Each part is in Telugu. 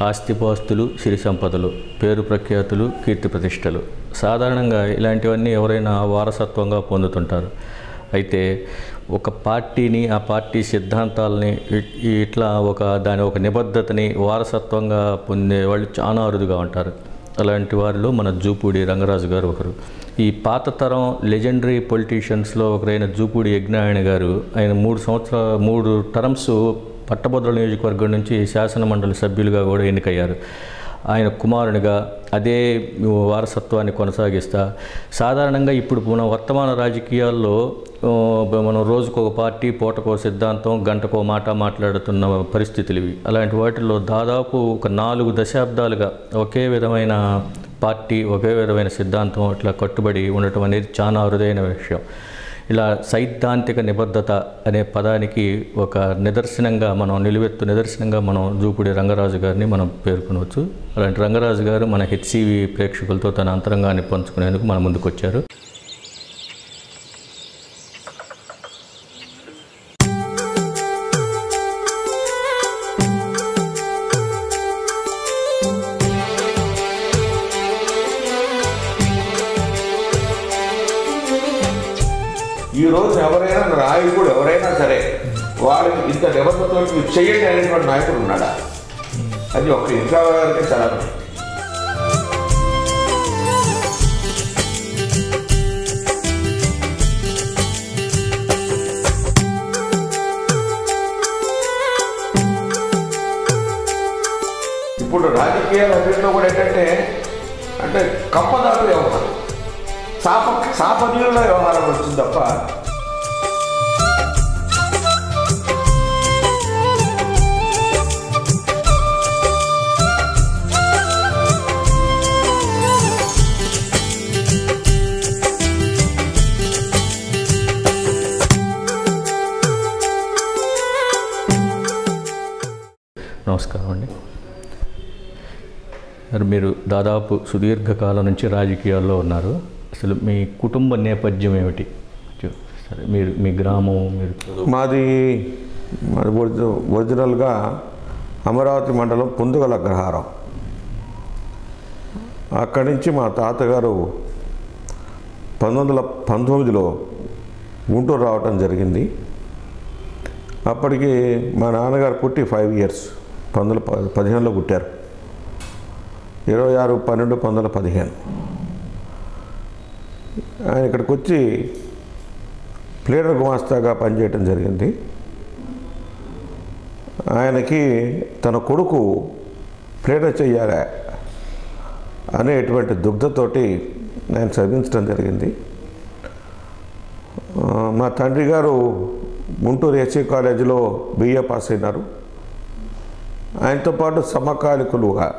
ఆస్తిపాస్తులు, సిరి సంపదలు, పేరు ప్రఖ్యాతులు, కీర్తి ప్రతిష్టలు. సాధారణంగా ఇలాంటివన్నీ ఎవరైనా వారసత్వంగా పొందుతుంటారు. అయితే ఒక పార్టీని, ఆ పార్టీ సిద్ధాంతాలని, ఇట్లా దాని ఒక నిబద్ధతని వారసత్వంగా పొందే వాళ్ళు చాలా అరుదుగా ఉంటారు. అలాంటి వారిలో మన జూపూడి రంగరాజు గారు ఒకరు. ఈ పాత తరం లెజెండరీ పొలిటీషియన్స్లో ఒకరైన జూపూడి యజ్ఞాయణ గారు, ఆయన 3 టర్మ్స్ పట్టభద్రుల నియోజకవర్గం నుంచి శాసన మండలి సభ్యులుగా కూడా ఎన్నికయ్యారు. ఆయన కుమారునిగా అదే వారసత్వాన్ని కొనసాగిస్తా సాధారణంగా ఇప్పుడు మన వర్తమాన రాజకీయాల్లో మనం రోజుకొక పార్టీ, పూటకో సిద్ధాంతం, గంటకో మాట మాట్లాడుతున్న పరిస్థితులు ఇవి. అలాంటి వాటిల్లో దాదాపు ఒక 4 దశాబ్దాలుగా ఒకే విధమైన పార్టీ, ఒకే విధమైన సిద్ధాంతం ఇట్లా కట్టుబడి ఉండటం అనేది చాలా అరుదైన విషయం. ఇలా సైద్ధాంతిక నిబద్ధత అనే పదానికి ఒక నిదర్శనంగా, నిలువెత్తు నిదర్శనంగా మనం జూపూడి రంగరాజు గారిని మనం పేర్కొనవచ్చు. అలాంటి రంగరాజు గారు మన హెచ్సివి ప్రేక్షకులతో తన అంతరంగాన్ని పంచుకునేందుకు మన ముందుకు వచ్చారు. ఈరోజు ఎవరైనా నాయకుడు ఎవరైనా సరే వాడికి ఇంత నిబద్ధతతో చెయ్యండి అనేటువంటి నాయకుడు ఉన్నాడా? అది ఒక ఇంట్లో గారికి చాలా. ఇప్పుడు రాజకీయాలు అన్నింటిలో కూడా ఏంటంటే కప్పదాటు వ్యవహారం, సాపనీయుల వ్యవహారం వచ్చింది తప్ప నమస్కారం అండి. మీరు దాదాపు సుదీర్ఘకాలం నుంచి రాజకీయాల్లో ఉన్నారు. అసలు మీ కుటుంబ నేపథ్యం ఏమిటి? సరే, మీ గ్రామం, మాది ఒరిజినల్గా అమరావతి మండలం పుందుగల అగ్రహారం. అక్కడి నుంచి మా తాతగారు 1919లో గుంటూరు రావటం జరిగింది. అప్పటికి మా నాన్నగారు పుట్టి 5 years, 1915లో పుట్టారు. 26/12/1915 ఆయన ఇక్కడికి వచ్చి ప్లేడర్ గుమాస్తాగా పనిచేయటం జరిగింది. ఆయనకి తన కొడుకు ప్లేడర్ చెయ్యాలి అనేటువంటి దుగ్ధతోటి ఆయన చదివించడం జరిగింది. మా తండ్రి గారు గుంటూరు ఎస్సీ కాలేజీలో BA పాస్ అయినారు. ఆయనతో పాటు సమకాలికులుగా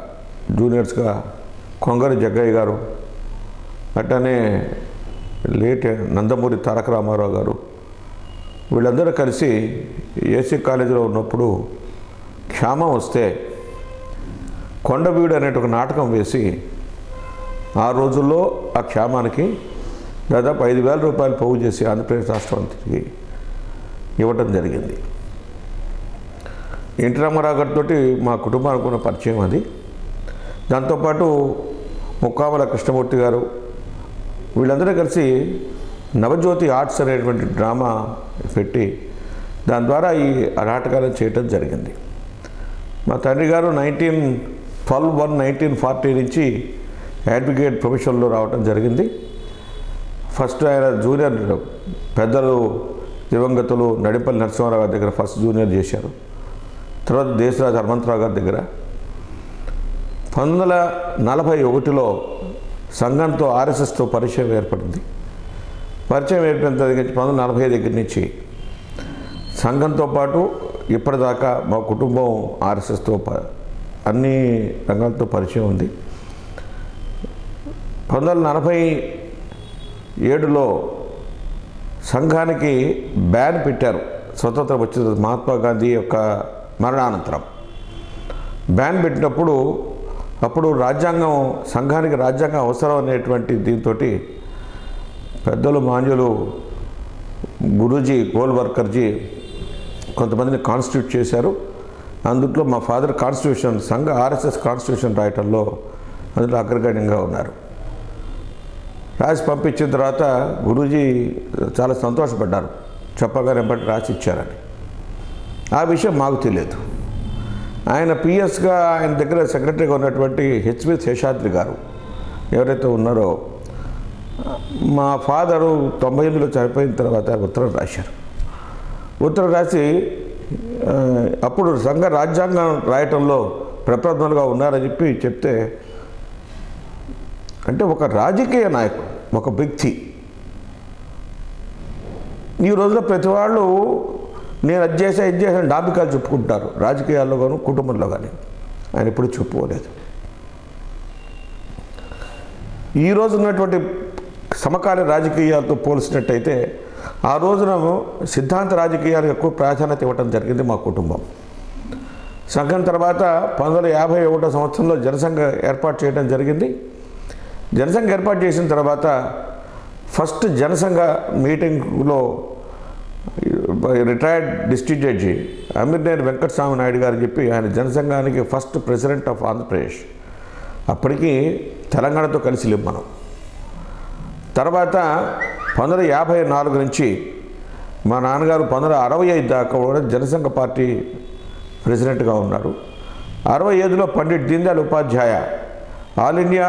జూనియర్స్గా కొంగరి జగ్గయ్య గారు, అట్టనే లేట్ నందమూరి తారక రామారావు గారు, వీళ్ళందరూ కలిసి ఏసీ కాలేజీలో ఉన్నప్పుడు క్షామం వస్తే కొండవీడు అనే ఒక నాటకం వేసి ఆ రోజుల్లో ఆ క్షామానికి దాదాపు 5,000 రూపాయలు పోగు చేసి ఆంధ్రప్రదేశ్ రాష్ట్రానికి ఇవ్వటం జరిగింది. ఎన్టీ రామారావు గారితో మా కుటుంబానికి ఉన్న పరిచయం అది. దాంతోపాటు ముక్కామల కృష్ణమూర్తి గారు, వీళ్ళందరూ కలిసి నవజ్యోతి ఆర్ట్స్ అనేటువంటి డ్రామా పెట్టి దాని ద్వారా ఈ నాటకాలను చేయటం జరిగింది. మా తండ్రి గారు 1912-1940 నుంచి అడ్వకేట్ ప్రొఫెషన్లో రావటం జరిగింది. ఫస్ట్ ఆయన జూనియర్, పెద్దలు దివంగతులు నడిపల్లి నరసింహారావు గారి దగ్గర ఫస్ట్ జూనియర్ చేశారు. తర్వాత దేశరాజు హనుమంతరావు గారి దగ్గర. 1941లో సంఘంతో RSSతో పరిచయం ఏర్పడింది. పరిచయం ఏర్పడిన దగ్గర 1945 దగ్గర నుంచి సంఘంతో పాటు ఇప్పటిదాకా మా కుటుంబం RSSతో అన్ని రంగాలతో పరిచయం ఉంది. 1947లో సంఘానికి బ్యాన్ పెట్టారు. స్వతంత్రం వచ్చిన మహాత్మా గాంధీ యొక్క మరణానంతరం బ్యాన్ పెట్టినప్పుడు అప్పుడు రాజ్యాంగం, సంఘానికి రాజ్యాంగం అవసరం అనేటువంటి దీంతో పెద్దలు మాన్యులు గురూజీ గోల్వర్కర్జీ కొంతమందిని కాన్స్టిట్యూట్ చేశారు. అందుట్లో మా ఫాదర్ కాన్స్టిట్యూషన్ సంఘ ఆర్ఎస్ఎస్ కాన్స్టిట్యూషన్ రాయటంలో అందులో అగ్రగణ్యంగా ఉన్నారు. రాసి పంపించిన తర్వాత గురూజీ చాలా సంతోషపడ్డారు, చెప్పగానే బట్టి రాసి ఇచ్చారని. ఆ విషయం మాకు తెలియదు. ఆయన పిఎస్గా ఆయన దగ్గర సెక్రటరీగా ఉన్నటువంటి హెచ్వి శేషాద్రి గారు ఎవరైతే ఉన్నారో, మా ఫాదరు 98లో చనిపోయిన తర్వాత ఉత్తరం రాశారు. ఉత్తరం రాసి అప్పుడు సంఘ రాజ్యాంగం రాయటంలో ప్రప్రథములుగా ఉన్నారని చెప్తే, అంటే ఒక రాజకీయ నాయకుడు, ఒక వ్యక్తి, ఈ రోజున ప్రతి వాళ్ళు నేను అది చేశాను డాబికాలు చెప్పుకుంటారు, రాజకీయాల్లో కానీ కుటుంబంలో కానీ. ఆయన ఎప్పుడు చెప్పుకోలేదు. ఈ రోజు ఉన్నటువంటి సమకాలీన రాజకీయాలతో పోల్చినట్టయితే ఆ రోజున సిద్ధాంత రాజకీయాలకు ఎక్కువ ప్రాధాన్యత ఇవ్వడం జరిగింది మా కుటుంబం. సంఘం తర్వాత 1951 సంవత్సరంలో జనసంఘ ఏర్పాటు చేయడం జరిగింది. జనసంఘ ఏర్పాటు చేసిన తర్వాత ఫస్ట్ జనసంఘ మీటింగ్లో retired district judge Ameerneni Venkataswamy Naidu గారు చెప్పి ఆయన జనసంఘానికి ఫస్ట్ ప్రెసిడెంట్ ఆఫ్ ఆంధ్రప్రదేశ్. అప్పటికి తెలంగాణతో కలిసి లేం మనం. తర్వాత 1954 నుంచి మా నాన్నగారు 1965 దాకా కూడా జనసంఘ పార్టీ ప్రెసిడెంట్గా ఉన్నారు. 65లో Pandit Deen Dayal Upadhyaya all India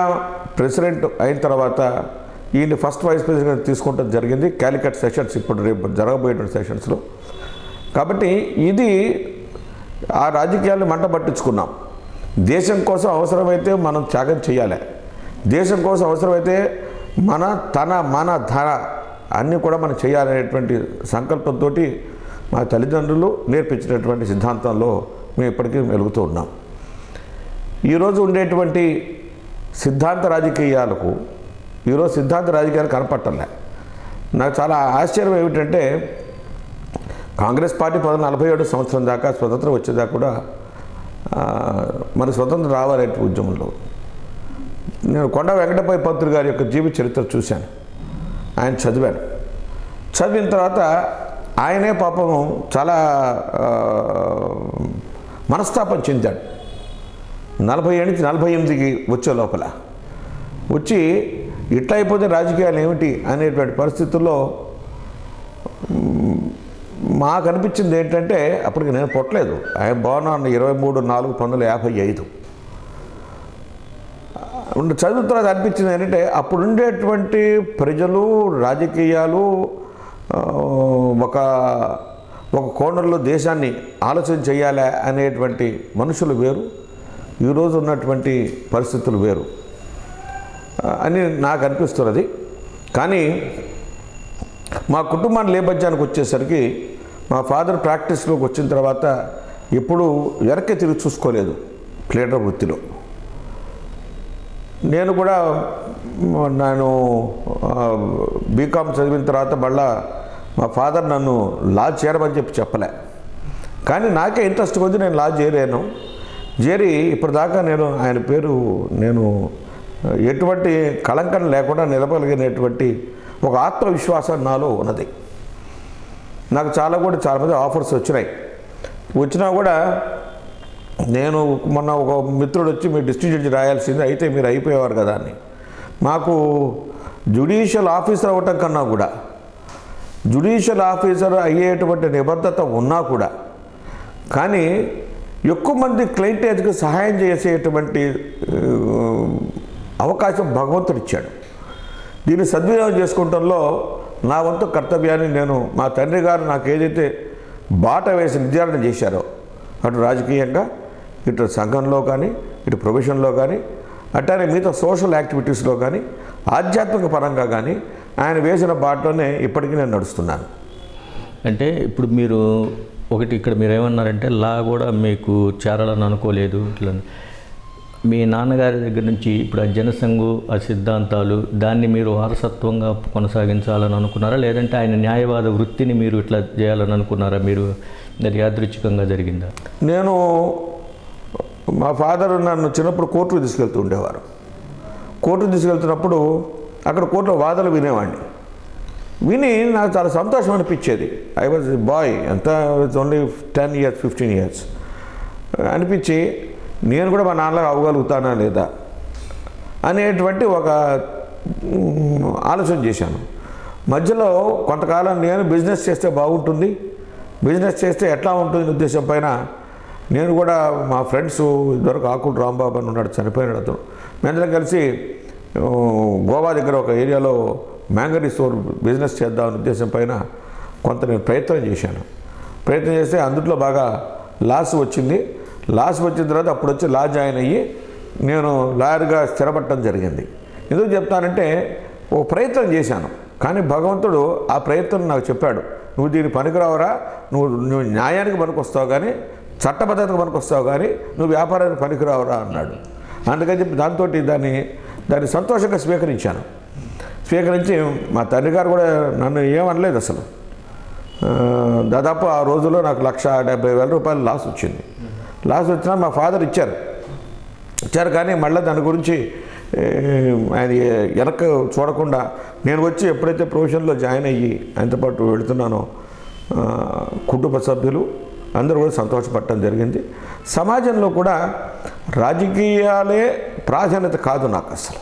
president అయిన తర్వాత ఈయన ఫస్ట్ వైస్ ప్రెసిడెంట్ తీసుకుంటం జరిగింది క్యాలికట్ సెషన్స్, ఇప్పుడు రేపు జరగబోయేటువంటి సెషన్స్లో. కాబట్టి ఇది ఆ రాజకీయాలను మంట పట్టించుకున్నాం. దేశం కోసం అవసరమైతే మనం త్యాగం చేయాలి, దేశం కోసం అవసరమైతే మన ధన అన్నీ కూడా మనం చేయాలనేటువంటి సంకల్పంతో మా తల్లిదండ్రులు నేర్పించినటువంటి సిద్ధాంతంలో మేము ఇప్పటికీ వెలుగుతూ ఉన్నాం. ఈరోజు ఉండేటువంటి సిద్ధాంత రాజకీయాలకు ఈరోజు సిద్ధాంత రాజకీయాలు కనపట్టలే. నాకు చాలా ఆశ్చర్యం ఏమిటంటే కాంగ్రెస్ పార్టీ 1947 సంవత్సరం దాకా స్వతంత్రం వచ్చేదాకా కూడా మన స్వతంత్రం రావాలనే ఉద్యమంలో నేను కొండ వెంకటపై పంతులు గారి యొక్క జీవిత చరిత్ర చూశాను. ఆయన చదివిన తర్వాత ఆయనే పాపం చాలా మనస్తాపం చెందాడు. 47 నుంచి 48కి వచ్చే లోపల వచ్చి ఇట్లా అయిపోతే రాజకీయాలు ఏమిటి అనేటువంటి పరిస్థితుల్లో మాకు అనిపించింది ఏంటంటే, అప్పటికి నేను పుట్టలేదు, ఆయన బాగున్నాను 23/4/1955 చదివిన తర్వాత అనిపించింది ఏంటంటే, అప్పుడు ఉండేటువంటి ప్రజలు రాజకీయాలు ఒక కోణంలో దేశాన్ని ఆలోచన చేయాలి అనేటువంటి మనుషులు వేరు, ఈరోజు ఉన్నటువంటి పరిస్థితులు వేరు అని నాకు అనిపిస్తున్నది. కానీ మా కుటుంబాన్ని నేపథ్యానికి వచ్చేసరికి మా ఫాదర్ ప్రాక్టీస్లోకి వచ్చిన తర్వాత ఎప్పుడు వెనక్కి తిరిగి చూసుకోలేదు ప్లేడర్ వృత్తిలో. నేను కూడా బీకామ్ చదివిన తర్వాత మళ్ళా మా ఫాదర్ నన్ను లా చేరమని చెప్పలే, కానీ నాకే ఇంట్రెస్ట్ కొద్ది నేను లా చేరాను. చేరి ఇప్పటిదాకా నేను ఆయన పేరు ఎటువంటి కళంకం లేకుండా నిలబడగలిగినటువంటి ఒక ఆత్మవిశ్వాసం నాలో ఉన్నది. నాకు చాలామంది ఆఫర్స్ వచ్చినా కూడా నేను మొన్న ఒక మిత్రుడు వచ్చి మీరు డిస్ట్రిక్ట్ జడ్జి రాయాల్సింది అయితే మీరు అయిపోయేవారు కదా అని. మాకు జ్యుడిషియల్ ఆఫీసర్ అవ్వటం కన్నా కూడా జ్యుడిషియల్ ఆఫీసర్ అయ్యేటువంటి నిబద్ధత ఉన్నా కూడా కానీ ఎక్కువ మంది క్లయింటేజ్కి సహాయం చేసేటువంటి అవకాశం భగవంతుడు ఇచ్చాడు. దీన్ని సద్వినియోగం చేసుకుంటంలో నా వంతు కర్తవ్యాన్ని నేను మా తండ్రి గారు నాకు ఏదైతే బాట వేసి నిర్ధారణ చేశారో అటు రాజకీయంగా ఇటు సంఘంలో కానీ ఇటు ప్రొఫెషన్లో కానీ అట్లానే మిగతా సోషల్ యాక్టివిటీస్లో కానీ ఆధ్యాత్మిక పరంగా కానీ ఆయన వేసిన బాటలోనే ఇప్పటికీ నేను నడుస్తున్నాను. అంటే ఇప్పుడు మీరు ఒకటి ఇక్కడ మీరు ఏమన్నారంటే లా కూడా మీకు చేరాలని అనుకోలేదు ఇట్లా. మీ నాన్నగారి దగ్గర నుంచి ఇప్పుడు ఆ జనసంఘు ఆ సిద్ధాంతాలు దాన్ని మీరు వారసత్వంగా కొనసాగించాలని అనుకున్నారా, లేదంటే ఆయన న్యాయవాద వృత్తిని మీరు ఇట్లా చేయాలని అనుకున్నారా? మీరు అది యాదృచ్ఛికంగా జరిగిందా? నేను మా ఫాదర్ నన్ను చిన్నప్పుడు కోర్టుకు తీసుకెళ్తూ ఉండేవారు. కోర్టుకు తీసుకెళ్తున్నప్పుడు అక్కడ కోర్టులో వాదనలు వినేవాడిని. విని నాకు చాలా సంతోషం అనిపించేది. ఐ వాజ్ బాయ్, ఎంత ఓన్లీ 10 years 15 years. అనిపించి నేను కూడా మా నాన్నలాగా అవ్వగలుగుతానా లేదా అనేటువంటి ఒక ఆలోచన చేశాను. మధ్యలో కొంతకాలం నేను బిజినెస్ చేస్తే బాగుంటుంది, బిజినెస్ చేస్తే ఎట్లా ఉంటుంది ఉద్దేశం పైన నేను కూడా మా ఫ్రెండ్స్ ఇదివరకు ఆకులు రాంబాబు అని ఉన్నాడు, చనిపోయినాడు అతను, మేమందరం కలిసి గోవా దగ్గర ఒక ఏరియాలో మ్యాంగరీ స్టోర్ బిజినెస్ చేద్దామనే ఉద్దేశం పైన కొంత నేను ప్రయత్నం చేశాను. ప్రయత్నం చేస్తే అందులో బాగా లాస్ వచ్చింది. లాస్ వచ్చిన తర్వాత అప్పుడు వచ్చి లా జాయిన్ అయ్యి నేను లాయర్గా స్థిరపడటం జరిగింది. ఎందుకు చెప్తానంటే ఓ ప్రయత్నం చేశాను, కానీ భగవంతుడు ఆ ప్రయత్నం నాకు చెప్పాడు, నువ్వు దీన్ని పనికిరావరా, నువ్వు న్యాయానికి పనికొస్తావు కానీ చట్టబద్ధతకు పనికొస్తావు కానీ నువ్వు వ్యాపారానికి పనికిరావరా అన్నాడు. అందుకని చెప్పి దాన్ని సంతోషంగా స్వీకరించాను. స్వీకరించి మా తండ్రి గారు కూడా నన్ను ఏమనలేదు అసలు. దాదాపు ఆ రోజుల్లో నాకు 1,70,000 రూపాయలు లాస్ వచ్చింది. లాస్ వచ్చినా మా ఫాదర్ ఇచ్చారు కానీ మళ్ళీ దాని గురించి ఆయన వెనక చూడకుండా నేను వచ్చి ఎప్పుడైతే ప్రొఫెషన్లో జాయిన్ అయ్యి ఆయనతో పాటు వెళుతున్నానో కుటుంబ సభ్యులు అందరూ కూడా సంతోషపడటం జరిగింది. సమాజంలో కూడా రాజకీయాలే ప్రాధాన్యత కాదు నాకు. అసలు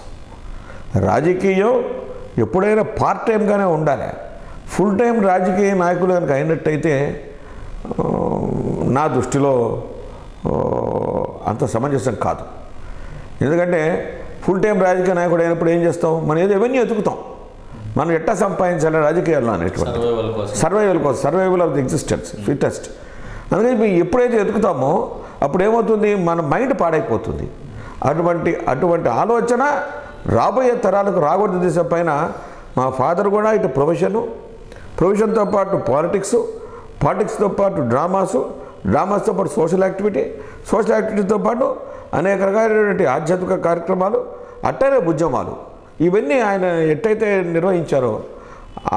రాజకీయం ఎప్పుడైనా పార్ట్ టైంగానే ఉండాలి. ఫుల్ టైం రాజకీయ నాయకులు కనుక అయినట్టయితే నా దృష్టిలో అంత సమంజసం కాదు. ఎందుకంటే ఫుల్ టైం రాజకీయ నాయకుడు అయినప్పుడు ఏం చేస్తాం, మనం ఏదో ఎవరిని ఎతుకుతాం, మనం ఎట్టా సంపాదించాలి రాజకీయాల్లో అనేటువంటి survival of the existence fittest. అందుకని ఎప్పుడైతే ఎతుకుతామో అప్పుడు ఏమవుతుంది, మన మైండ్ పాడైపోతుంది. అటువంటి ఆలోచన రాబోయే తరాలకు రాకూడదు దిశ పైన మా ఫాదర్ కూడా ఇటు ప్రొఫెషన్తో పాటు పాలిటిక్స్తో పాటు డ్రామాస్తో పాటు సోషల్ యాక్టివిటీతో పాటు అనేక రకాలైనటువంటి ఆధ్యాత్మిక కార్యక్రమాలు, అట్టనే ఉద్యమాలు, ఇవన్నీ ఆయన ఎట్టయితే నిర్వహించారో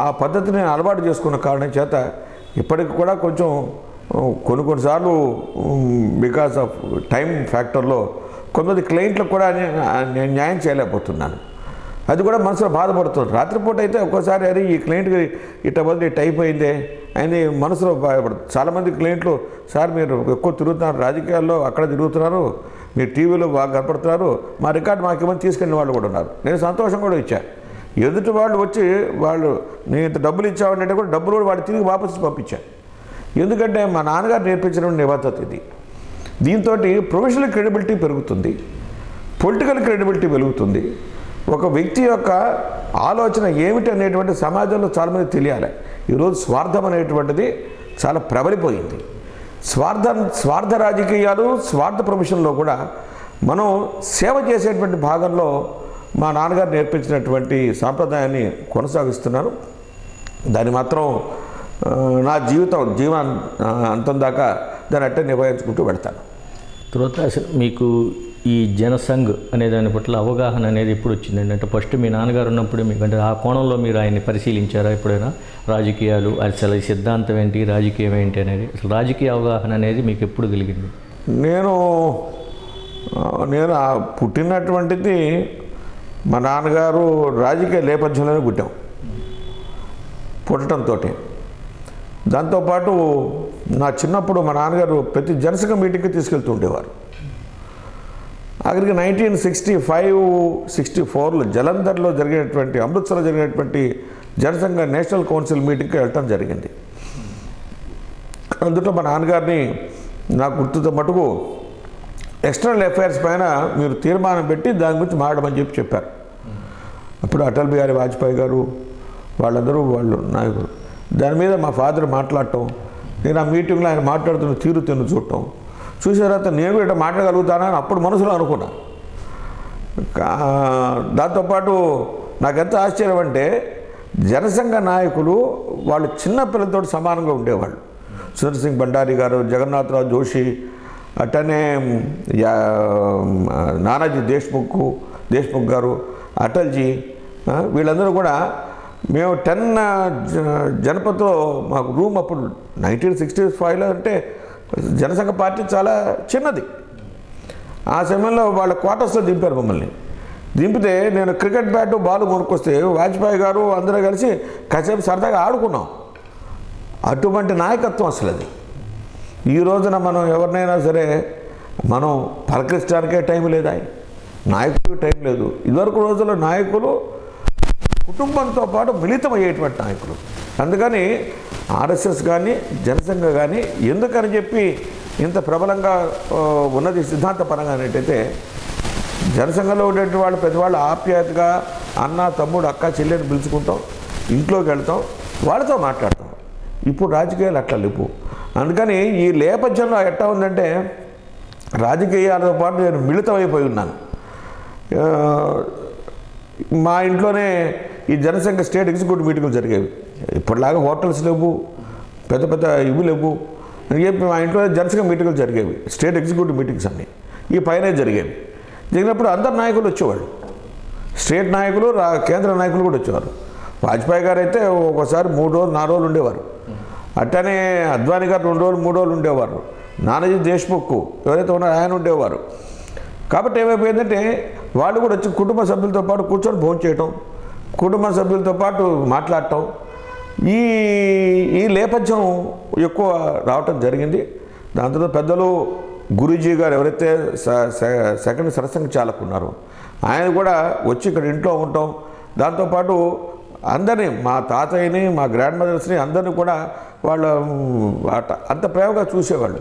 ఆ పద్ధతిని అలవాటు చేసుకున్న కారణం చేత ఇప్పటికి కూడా కొంచెం కొన్నిసార్లు బికాస్ ఆఫ్ టైం ఫ్యాక్టర్లో కొంతమంది క్లయింట్లకు కూడా నేను న్యాయం చేయలేకపోతున్నాను. అది కూడా మనసులో బాధపడుతుంది. రాత్రిపూట అయితే ఒక్కోసారి అది ఈ క్లయింట్కి ఇట్ట బదులు ఇట్ట అయిపోయిందే అని మనసులో బాధపడుతుంది. చాలామంది క్లయింట్లు, సార్ మీరు ఎక్కువ తిరుగుతున్నారు రాజకీయాల్లో, అక్కడ తిరుగుతున్నారు, మీరు టీవీలో బాగా కనపడుతున్నారు, మా రికార్డు మాకేమని తీసుకెళ్ళిన వాళ్ళు కూడా ఉన్నారు. నేను సంతోషం కూడా ఇచ్చాను. ఎదుటి వాళ్ళు వచ్చి నేను ఇంత డబ్బులు ఇచ్చామంటే కూడా డబ్బులు కూడా వాడు తిరిగి వాపసు పంపించాను. ఎందుకంటే మా నాన్నగారు నేర్పించిన నిబద్ధత ఇది. దీంతో ప్రొఫెషనల్ క్రెడిబిలిటీ పెరుగుతుంది, పొలిటికల్ క్రెడిబిలిటీ పెరుగుతుంది. ఒక వ్యక్తి యొక్క ఆలోచన ఏమిటి అనేటువంటి సమాజంలో చాలామంది తెలియాలి. ఈరోజు స్వార్థం అనేటువంటిది చాలా ప్రబలిపోయింది. స్వార్థ రాజకీయాలు, స్వార్థ ప్రొఫెషన్లో కూడా మనం సేవ చేసేటువంటి భాగంలో మా నాన్నగారు నేర్పించినటువంటి సాంప్రదాయాన్ని కొనసాగిస్తున్నాను. దాన్ని మాత్రం నా జీవన అంతం దాకా దాన్ని అట్టే నిర్వహించుకుంటూ వెళ్తాను. తర్వాత మీకు ఈ జనసంఘ్ అనే దాని పట్ల అవగాహన అనేది ఎప్పుడు వచ్చిందండి? అంటే ఫస్ట్ మీ నాన్నగారు ఉన్నప్పుడు మీకు అంటే ఆ కోణంలో మీరు ఆయన్ని పరిశీలించారా ఎప్పుడైనా? రాజకీయాలు అసలు ఈ సిద్ధాంతం ఏంటి, రాజకీయం ఏంటి అనేది, అసలు రాజకీయ అవగాహన అనేది మీకు ఎప్పుడు కలిగింది? నేను పుట్టినటువంటిది మా నాన్నగారు రాజకీయ నేపథ్యంలోనే పుట్టడంతో, దాంతోపాటు నా చిన్నప్పుడు మా నాన్నగారు ప్రతి జనసంఘ మీటింగ్కి తీసుకెళ్తూ ఉండేవారు. ఆఖరికి 1965-64లో జలంధర్లో జరిగినటువంటి, అమృత్సర్లో జరిగినటువంటి జనసంఘ నేషనల్ కౌన్సిల్ మీటింగ్కి వెళ్ళటం జరిగింది. అందులో మా నాన్నగారిని నాకు గుర్తుతో మటుకు ఎక్స్టర్నల్ అఫైర్స్ పైన మీరు తీర్మానం పెట్టి దాని గురించి మాట్లాడమని చెప్పారు. అప్పుడు అటల్ బిహారీ వాజ్పేయి గారు వాళ్ళందరూ వాళ్ళు నాయకులు. దాని మీద మా ఫాదర్ మాట్లాడటం, నేను ఆ మీటింగ్లో ఆయన మాట్లాడుతున్న తీరుతెన్ను చూడటం చూసిన తర్వాత నేను ఇట్లా మాట్లాడగలుగుతానని అప్పుడు మనసులో అనుకున్నా. దాంతోపాటు నాకెంత ఆశ్చర్యం అంటే జనసంఘ నాయకులు వాళ్ళు చిన్నపిల్లలతో సమానంగా ఉండేవాళ్ళు. సుందర్ సింగ్ భండారీ గారు, జగన్నాథరావు జోషి, అట్టనే నానాజీ దేశ్ముఖ్ గారు, అటల్జీ, వీళ్ళందరూ కూడా మేము 10 జనపథ్లో మాకు రూమ్ అప్పుడు 1965లో అంటే జనసంఘ పార్టీ చాలా చిన్నది. ఆ సమయంలో వాళ్ళ క్వార్టర్స్లో దింపారు మమ్మల్ని. దింపితే నేను క్రికెట్ బ్యాటు బాల్ కొనుక్కొస్తే వాజ్పేయి గారు అందరూ కలిసి కాసేపు సరదాగా ఆడుకున్నాం. అటువంటి నాయకత్వం అసలు అది. ఈ రోజున మనం ఎవరినైనా సరే మనం పలకరించడానికే టైం లేదా, నాయకుడికి టైం లేదు. ఇదివరకు రోజుల్లో నాయకులు కుటుంబంతో పాటు మిళితమయ్యేటువంటి నాయకులు. అందుకని ఆర్ఎస్ఎస్ కానీ జనసంఘ కానీ ఎందుకని చెప్పి ఇంత ప్రబలంగా ఉన్నది సిద్ధాంతపరంగా అనేటైతే, జనసంఘంలో ఉండేటువంటి వాళ్ళు పెద్దవాళ్ళు ఆప్యాయతగా అన్న తమ్ముడు అక్క చెల్లెని పిలుచుకుంటాం, ఇంట్లోకి వెళ్తాం, వాళ్ళతో మాట్లాడతాం. ఇప్పుడు రాజకీయాలు అట్లా లేవు. అందుకని ఈ నేపథ్యంలో ఎట్టా ఉందంటే, రాజకీయాలతో పాటు నేను మిళితమైపోయి ఉన్నాను. మా ఇంట్లోనే ఈ జనసంఘ స్టేట్ ఎగ్జిక్యూటివ్ మీటింగులు జరిగేవి. ఇప్పటిలాగా హోటల్స్ లేవు, పెద్ద పెద్ద ఇవి లేవు అని చెప్పి మా ఇంట్లో జనసంఘ మీటింగులు జరిగేవి. స్టేట్ ఎగ్జిక్యూటివ్ మీటింగ్స్ అన్నీ ఈ పైనే జరిగేవి. జరిగినప్పుడు అందరు నాయకులు వచ్చేవాళ్ళు, స్టేట్ నాయకులు కేంద్ర నాయకులు కూడా వచ్చేవారు. వాజ్పేయి గారు అయితే ఒకసారి 3 రోజులు 4 రోజులు ఉండేవారు. అట్టనే అద్వానీ గారు 2 రోజులు 3 రోజులు ఉండేవారు. నానాజీ దేశ్ముఖ్ ఎవరైతే ఉన్నారో ఆయన ఉండేవారు. కాబట్టి ఏమైపోయిందంటే, వాళ్ళు కూడా వచ్చి కుటుంబ సభ్యులతో పాటు కూర్చొని భోజనం చేయటం, కుటుంబ సభ్యులతో పాటు మాట్లాడటం, ఈ నేపథ్యం ఎక్కువ రావటం జరిగింది. దాంతో పెద్దలు గురూజీ గారు ఎవరైతే సెకండ్ సరసంఘ చాలకు ఉన్నారో ఆయన కూడా వచ్చి ఇక్కడ ఇంట్లో ఉంటాం. దాంతోపాటు అందరినీ, మా తాతయ్యని, మా గ్రాండ్ మదర్స్ని అందరినీ కూడా వాళ్ళు అంత ప్రేమగా చూసేవాళ్ళు.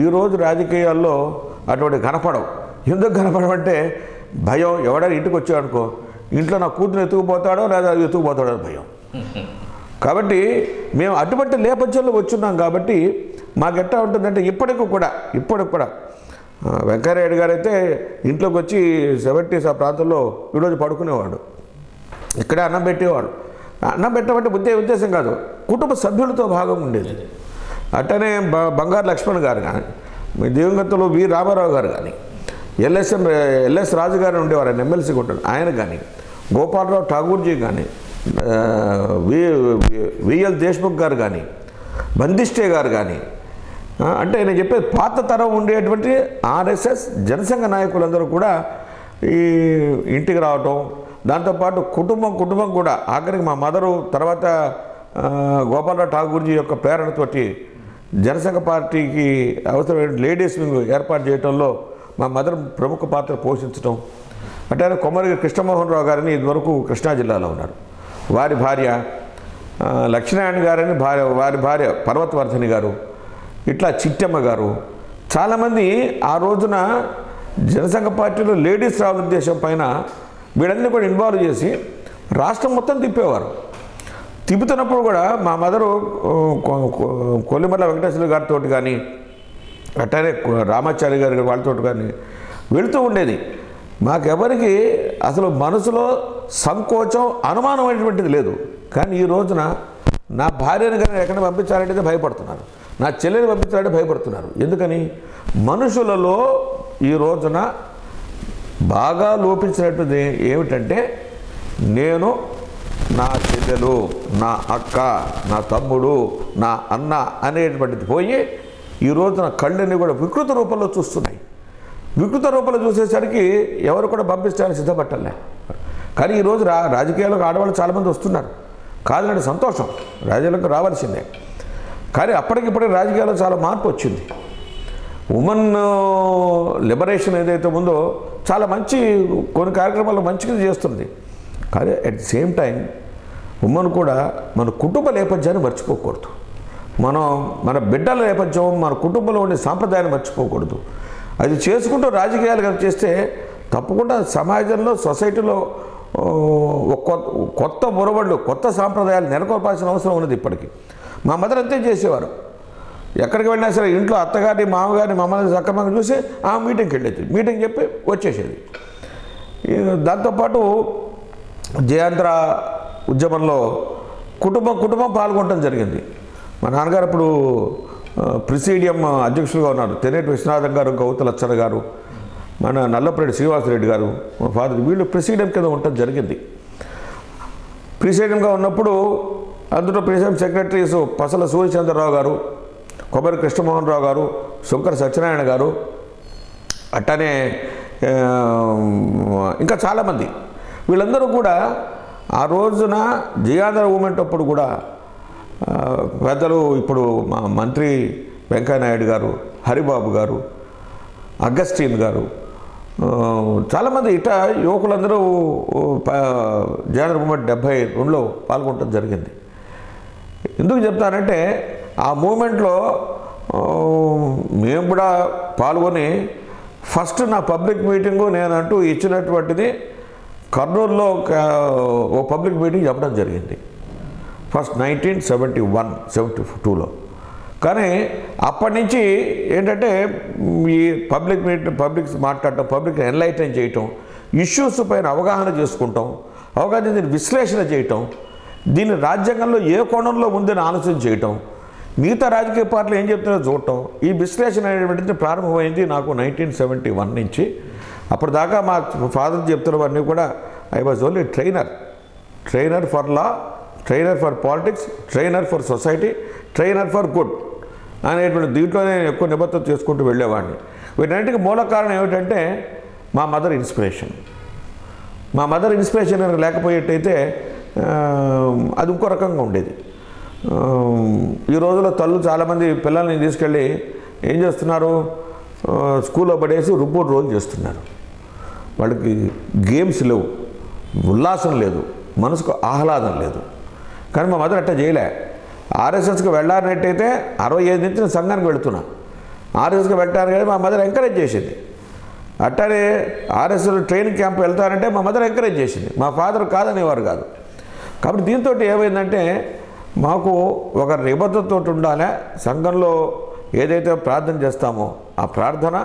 ఈరోజు రాజకీయాల్లో అటువంటి కనపడవు. ఎందుకు కనపడమంటే భయం. ఎవడైనా ఇంటికి వచ్చాడనుకో, ఇంట్లో నా కూతురు ఎత్తుకుపోతాడో లేదా ఎత్తుకుపోతాడో భయం. కాబట్టి మేము అటువంటి నేపథ్యంలో వచ్చున్నాం. కాబట్టి మాకు ఎట్లా ఉంటుందంటే, ఇప్పటికి కూడా వెంకయ్యనాయుడు గారు అయితే ఇంట్లోకి వచ్చి 70s ఆ ప్రాంతంలో ఈరోజు పడుకునేవాడు, ఇక్కడే అన్నం పెట్టేవాడు. అన్నం పెట్టమంటే ఉద్దేశం కాదు, కుటుంబ సభ్యులతో భాగం ఉండేది. అట్టనే బంగారు లక్ష్మణ్ గారు కానీ, దివంగతులు వి రామారావు గారు కానీ, ఎల్ఎస్ రాజు గారు ఉండేవారు, ఆయన ఎమ్మెల్సీగా ఉంటాడు, ఆయన కానీ, గోపాలరావు ఠాగూర్జీ కానీ, విఎల్ దేశ్ముఖ్ గారు కానీ, బందిష్టే గారు కానీ, అంటే నేను చెప్పేది పాత తరం ఉండేటువంటి ఆర్ఎస్ఎస్ జనసంఘ నాయకులందరూ కూడా ఈ ఇంటికి రావటం. దాంతోపాటు కుటుంబం కూడా ఆఖరికి మా మదరు తర్వాత గోపాలరావు ఠాగూర్జీ యొక్క ప్రేరణతోటి జనసంఘ పార్టీకి అవసరమైన లేడీస్ వింగ్ ఏర్పాటు చేయడంలో మా మదర్ ప్రముఖ పాత్ర పోషించడం. అంటే కొమ్మరి కృష్ణమోహన్ రావు గారిని ఇదివరకు కృష్ణా జిల్లాలో ఉన్నారు, వారి భార్య లక్ష్మీనారాయణ గారని వారి భార్య పర్వతవర్ధని గారు, ఇట్లా చిట్టమ్మ గారు, చాలామంది ఆ రోజున జనసంఘ పార్టీలో లేడీస్ రావాల ఉద్దేశం పైన వీళ్ళన్నీ కూడా ఇన్వాల్వ్ చేసి రాష్ట్రం మొత్తం తిప్పేవారు. తిప్పుతున్నప్పుడు కూడా మా మదరు కొల్లిమర్ల వెంకటేశ్వర గారితో కానీ, అట్టనే రామాచారి గారి వాళ్ళతో కానీ వెళుతూ ఉండేది. మాకెవరికి అసలు మనసులో సంకోచం అనుమానం అనేటువంటిది లేదు. కానీ ఈ రోజున నా భార్యను కానీ ఎక్కడ పంపించాలంటే భయపడుతున్నారు, నా చెల్లెని పంపించాలంటే భయపడుతున్నారు. ఎందుకని? మనుషులలో ఈ రోజున బాగా లోపించినటువంటిది ఏమిటంటే, నేను, నా చెల్లెలు, నా అక్క, నా తమ్ముడు, నా అన్న అనేటువంటిది పోయి ఈ రోజున కళ్ళని కూడా వికృత రూపంలో చూస్తున్నాయి. వికృత రూపంలో చూసేసరికి ఎవరు కూడా పంపించడానికి సిద్ధపట్టలే. కానీ ఈరోజు రాజకీయాలకు ఆడవాళ్ళు చాలామంది వస్తున్నారు, కాదంటే సంతోషం, రాజకీయాలకు రావాల్సిందే. కానీ అప్పటికిప్పటికి రాజకీయాల్లో చాలా మార్పు వచ్చింది. ఉమెన్ లిబరేషన్ ఏదైతే ఉందో చాలా మంచి కొన్ని కార్యక్రమాలు మంచిగా చేస్తుంది. కానీ at the same time women కూడా మన కుటుంబ నేపథ్యాన్ని మర్చిపోకూడదు. మన బిడ్డల నేపథ్యం, మన కుటుంబంలో ఉండే సాంప్రదాయాన్ని మర్చిపోకూడదు. అది చేసుకుంటూ రాజకీయాలు కనుక చేస్తే తప్పకుండా సమాజంలో, సొసైటీలో కొత్త మురవళ్ళు, కొత్త సాంప్రదాయాలు నెలకొల్పాల్సిన అవసరం ఉన్నది. ఇప్పటికీ మా మదర్ అంతే చేసేవారు. ఎక్కడికి వెళ్ళినా సరే ఇంట్లో అత్తగారిని, మామగారిని, మమ్మల్ని సక్రమంగా చూసి ఆ మీటింగ్కి వెళ్ళేది, మీటింగ్ చెప్పి వచ్చేసేది. దాంతోపాటు జయాంధ్ర ఉద్యమంలో కుటుంబం పాల్గొనడం జరిగింది. మా నాన్నగారు అప్పుడు ప్రిసీడియం అధ్యక్షులుగా ఉన్నారు. తెనేటి విశ్వనాథం గారు, గౌతు లచ్చన గారు, మన నల్లపరెడ్డి శ్రీనివాసరెడ్డి గారు, మా ఫాదర్, వీళ్ళు ప్రిసీడియం కింద ఉండటం జరిగింది. ప్రిసీడియంగా ఉన్నప్పుడు అందులో ప్రిసీడియం సెక్రటరీస్ పసల సూర్యచంద్రరావు గారు, కొమ్మరి కృష్ణమోహన్ రావు గారు, శంకర సత్యనారాయణ గారు, అట్టనే ఇంకా చాలామంది, వీళ్ళందరూ కూడా ఆ రోజున జయాంధ్ర మూమెంట్ అప్పుడు కూడా పెద్దలు, ఇప్పుడు మా మంత్రి వెంకయ్యనాయుడు గారు, హరిబాబు గారు, అగస్టిన్ గారు, చాలామంది ఇట యువకులందరూ జనరల్ మూమెంట్ 72లో పాల్గొనడం జరిగింది. ఎందుకు చెప్తానంటే ఆ మూమెంట్లో మేము కూడా పాల్గొని ఫస్ట్ నా పబ్లిక్ మీటింగు నేనంటూ ఇచ్చినటువంటిది కర్నూలులో ఓ పబ్లిక్ మీటింగ్ చెప్పడం జరిగింది ఫస్ట్ 1971-72లో. కానీ అప్పటి నుంచి ఏంటంటే ఈ పబ్లిక్ మాట్లాడటం, పబ్లిక్ ఎన్లైటన్ చేయటం, ఇష్యూస్ పైన అవగాహన చేసుకుంటాం, అవగాహన దీన్ని విశ్లేషణ చేయటం, దీన్ని రాజ్యాంగంలో ఏ కోణంలో ఉందని ఆలోచన చేయటం, మిగతా రాజకీయ పార్టీలు ఏం చెప్తున్నారో చూడటం, ఈ విశ్లేషణ అనేటువంటిది ప్రారంభమైంది నాకు 1971 నుంచి. అప్పటిదాకా మా ఫాదర్ చెప్తున్నవన్నీ కూడా I was only trainer for law, trainer for politics, trainer for society, trainer for good అనేటువంటి దీంట్లోనే ఎక్కువ నిబద్ధత చేసుకుంటూ వెళ్ళేవాడిని. వీటన్నిటికీ మూల కారణం ఏమిటంటే మా మదర్ ఇన్స్పిరేషన్. మా మదర్ ఇన్స్పిరేషన్ లేకపోయేట్టయితే అది ఇంకో రకంగా ఉండేది. ఈ రోజుల్లో తల్లు చాలామంది పిల్లల్ని తీసుకెళ్ళి ఏం చేస్తున్నారు, స్కూల్లో పడేసి రుబ్బూరు రోజు చేస్తున్నారు. వాళ్ళకి గేమ్స్ లేవు, ఉల్లాసం లేదు, మనసుకు ఆహ్లాదం లేదు. కానీ మా మదర్ అట్టా చేయలే. ఆర్ఎస్ఎస్కి వెళ్ళాలన్నట్టయితే 65 నుంచి నేను సంఘానికి వెళుతున్నా. ఆర్ఎస్ఎస్కి వెళ్ళాను కానీ మా మదర్ ఎంకరేజ్ చేసింది. అట్టానే ఆర్ఎస్ఎస్ ట్రైనింగ్ క్యాంప్ వెళ్తానంటే మా మదర్ ఎంకరేజ్ చేసింది, మా ఫాదర్ కాదనేవారు కాదు. కాబట్టి దీంతో ఏమైందంటే మాకు ఒక నిబద్ధతతో ఉండాలి. సంఘంలో ఏదైతే ప్రార్థన చేస్తామో ఆ ప్రార్థన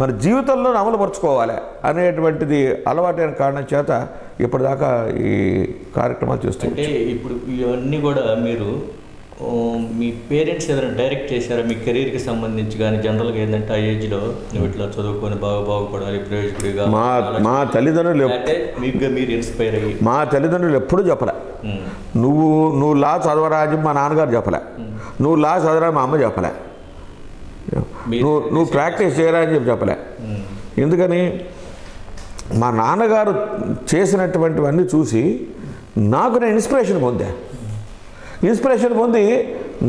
మన జీవితంలో అమలుపరుచుకోవాలి అనేటువంటిది అలవాటైన కారణం చేత ఇప్పటిదాకా ఈ కార్యక్రమాలు చేస్తుంటే. ఇప్పుడు ఇవన్నీ కూడా మీరు మీ పేరెంట్స్ ఏదైనా డైరెక్ట్ చేశారా మీ కెరీర్కి సంబంధించి? కానీ జనరల్గా ఏంటంటే ఆ ఏజ్లో నువ్వు ఇట్లా చదువుకొని బాగుపడాలి, ప్రయోజకుడిగా మా తల్లిదండ్రులు మీరు ఇన్స్పైర్ అయ్యి మా తల్లిదండ్రులు ఎప్పుడూ చెప్పలే నువ్వు లా చదవరాజు మా నాన్నగారు చెప్పలే, నువ్వు లా చదవరా మా అమ్మ చెప్పలే, నువ్వు ప్రాక్టీస్ చేయరా అని చెప్పలే. ఎందుకని మా నాన్నగారు చేసినటువంటివన్నీ చూసి నాకు నేను ఇన్స్పిరేషన్ పొంది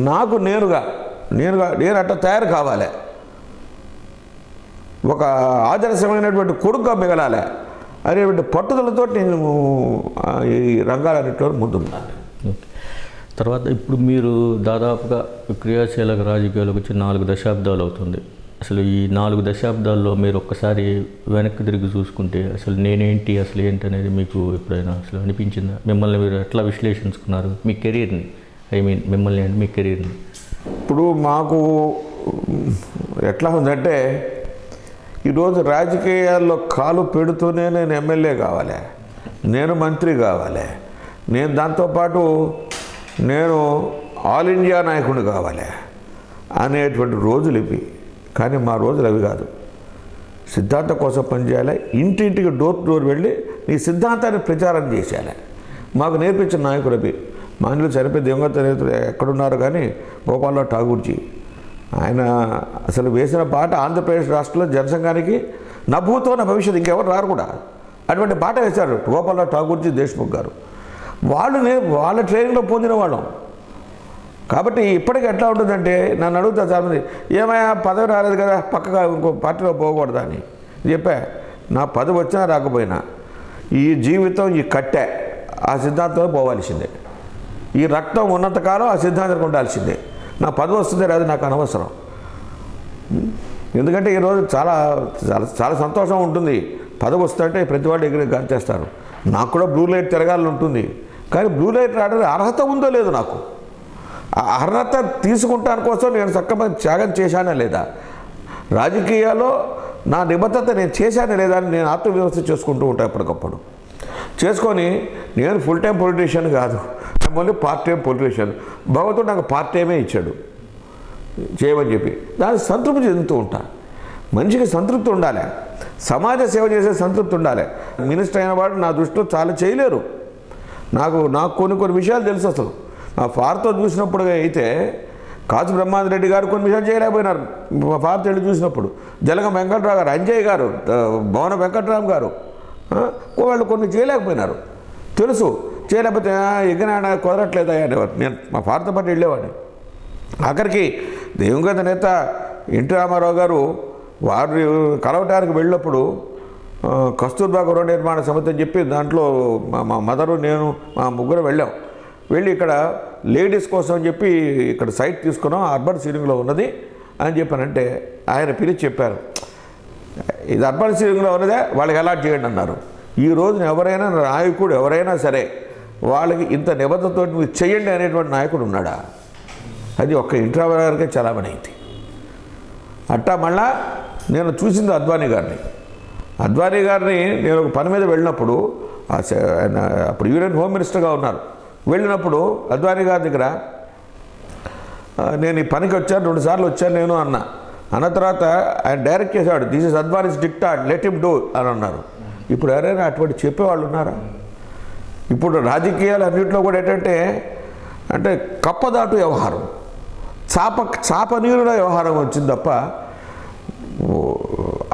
నాకు నేను అట్లా తయారు కావాలి, ఒక ఆదర్శమైనటువంటి కొడుకుగా మిగలాలి అనేటువంటి పట్టుదలతో నేను ఈ రంగాలన్నింటిలో ముందున్నాను. తర్వాత ఇప్పుడు మీరు దాదాపుగా క్రియాశీలక రాజకీయాలకు వచ్చి 4 దశాబ్దాలు అవుతుంది. అసలు ఈ 4 దశాబ్దాల్లో మీరు ఒక్కసారి వెనక్కి తిరిగి చూసుకుంటే అసలు నేనేంటి అసలు ఏంటి అనేది మీకు ఎప్పుడైనా అసలు అనిపించిందా? మిమ్మల్ని మీరు ఎట్లా విశ్లేషించుకున్నారు మీ కెరీర్ని? మిమ్మల్ని అంటే మీ కెరీర్ని. ఇప్పుడు మాకు ఎట్లా ఉందంటే ఈరోజు రాజకీయాల్లో కాలు పెడుతూనే నేను ఎమ్మెల్యే కావాలి, నేను మంత్రి కావాలి, నేను దాంతోపాటు నేను ఆల్ ఇండియా నాయకుడిని కావాలి అనేటువంటి రోజులు ఇవి. కానీ మా రోజులు అవి కాదు. సిద్ధాంతం కోసం పనిచేయాలి, ఇంటింటికి డోర్ టు డోర్ వెళ్ళి నీ సిద్ధాంతాన్ని ప్రచారం చేసేయాలి. మాకు నేర్పించిన నాయకుడు అవి. మా ఇంట్లో చనిపోయి దివంగత నేతలు ఎక్కడున్నారు కానీ గోపాలరావు ఠాగూర్జీ ఆయన అసలు వేసిన పాట ఆంధ్రప్రదేశ్ రాష్ట్రంలో జనసంఘానికి నా భూతో నా భవిష్యత్తు ఇంకెవరు రారు కూడా అటువంటి పాట వేశారు గోపాలరావు ఠాగూర్జీ దేశ్ముఖ్ గారు. వాళ్ళ ట్రైనింగ్లో పొందిన వాళ్ళం. కాబట్టి ఇప్పటికీ ఎట్లా ఉంటుందంటే నన్ను అడుగుతా చాలామంది, ఏమయ్యా పదవి రాలేదు కదా పక్కగా ఇంకో పార్టీలో పోకూడదా అని చెప్పా. నా పదవి వచ్చినా రాకపోయినా ఈ జీవితం ఈ కట్టె ఆ సిద్ధాంతంలో పోవాల్సిందే. ఈ రక్తం ఉన్నంతకాలం ఆ సిద్ధాంతానికి ఉండాల్సిందే. నా పదవి వస్తుందే రాదు నాకు అనవసరం. ఎందుకంటే ఈరోజు చాలా చాలా చాలా సంతోషం ఉంటుంది. పదవి వస్తుంటే ప్రతి వాళ్ళు ఎగిరి గంతేస్తారు. నాకు కూడా బ్లూ లైట్ తిరగాలని ఉంటుంది. కానీ బ్లూ లైట్ రావడానికి అర్హత ఉందో లేదో నాకు. ఆ అర్హత తీసుకుంటాను కోసం నేను చక్కగా త్యాగం చేశానా లేదా, రాజకీయాల్లో నా నిబద్ధత నేను చేశానా లేదా అని నేను ఆత్మవ్యవస్థ చేసుకుంటూ ఉంటాను ఎప్పటికప్పుడు. చేసుకొని నేను ఫుల్ టైం పొలిటీషియన్ కాదు, మళ్ళీ పార్ట్ టైం పొలిటీషియన్. భగవంతుడు నాకు పార్ట్ టైమే ఇచ్చాడు చేయమని చెప్పి దానికి సంతృప్తి చెందుతూ ఉంటాను. మనిషికి సంతృప్తి ఉండాలి, సమాజ సేవ చేసే సంతృప్తి ఉండాలి. మినిస్టర్ అయిన వాడు నా దృష్టిలో చాలా చేయలేరు. నాకు కొన్ని విషయాలు తెలుసు. అసలు మా ఫాదర్తో చూసినప్పుడు అయితే కాసు బ్రహ్మాందరెడ్డి గారు కొన్ని విషయాలు చేయలేకపోయినారు. మా ఫాదర్తో వెళ్ళి చూసినప్పుడు జలగం వెంకట్రావు గారు, అంజయ్ గారు, భవన వెంకట్రామ్ గారు వాళ్ళు కొన్ని చేయలేకపోయినారు. తెలుసు చేయలేకపోతే ఎగిన కుదరట్లేదా అనేవారు. నేను మా ఫాదర్తో పాటు వెళ్ళేవాడిని. ఆఖరికి దివంగత నేత ఎన్టీ రామారావు గారు వారు కలవటానికి వెళ్ళినప్పుడు కస్తూర్బా గృహ నిర్మాణ సమితి అని చెప్పి దాంట్లో మా మదరు నేను మా ముగ్గురు వెళ్ళాం. వెళ్ళి ఇక్కడ లేడీస్ కోసం అని చెప్పి ఇక్కడ సైట్ తీసుకున్నాం, అర్బన్ సీలింగ్లో ఉన్నది అని చెప్పానంటే ఆయన పిలిచి చెప్పారు, ఇది అర్బన్ సీలింగ్లో ఉన్నదే, వాళ్ళకి అలాట్ చేయండి అన్నారు. ఈ రోజున ఎవరైనా నాయకుడు ఎవరైనా సరే వాళ్ళకి ఇంత నిబద్ధతతో మీరు చేయండి అనేటువంటి నాయకుడు ఉన్నాడా? అది ఒక్క ఇంట్రావరకే చలామణి అయింది. అట్టా మళ్ళా నేను చూసింది అద్వానీ గారిని నేను ఒక పని మీద వెళ్ళినప్పుడు, ఆయన అప్పుడు యూనియన్ హోమ్ మినిస్టర్గా ఉన్నారు, వెళ్ళినప్పుడు అద్వానీ గారి దగ్గర నేను ఈ పనికి వచ్చాను, 2 సార్లు వచ్చాను నేను అన్న తర్వాత ఆయన డైరెక్ట్ చేశాడు, this is Advani's diktat, let him do అని అన్నారు. ఇప్పుడు ఎవరైనా అటువంటి చెప్పేవాళ్ళు ఉన్నారా? ఇప్పుడు రాజకీయాలు అన్నింటిలో కూడా అంటే కప్పదాటు వ్యవహారం, చాప నీరుల వ్యవహారం వచ్చింది తప్ప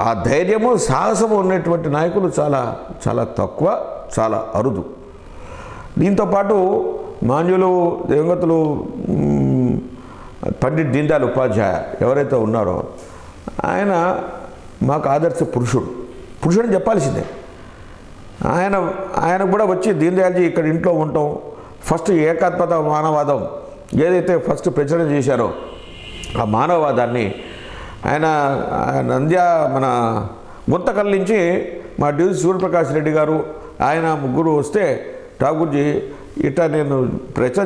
ఆ ధైర్యము సాహసము ఉన్నటువంటి నాయకులు చాలా చాలా తక్కువ, చాలా అరుదు. దీంతోపాటు మాన్యులు దివంగతులు పండిట్ దీన్ దయాళ్ ఉపాధ్యాయ ఎవరైతే ఉన్నారో ఆయన మాకు ఆదర్శ పురుషుడు చెప్పాల్సిందే. ఆయన కూడా వచ్చి దీన్ దయాల్జీ ఇక్కడ ఇంట్లో ఉంటాం, ఫస్ట్ ఏకాత్మత మానవవాదం ఏదైతే ఫస్ట్ ప్రచురణ చేశారో ఆ మానవవాదాన్ని ఆయన మన గుంతకల్ నుంచి మా డ్యూస్ సూర్యప్రకాష్ రెడ్డి గారు ఆయన ముగ్గురు వస్తే ఠాగూర్జీ ఇట్లా నేను రచన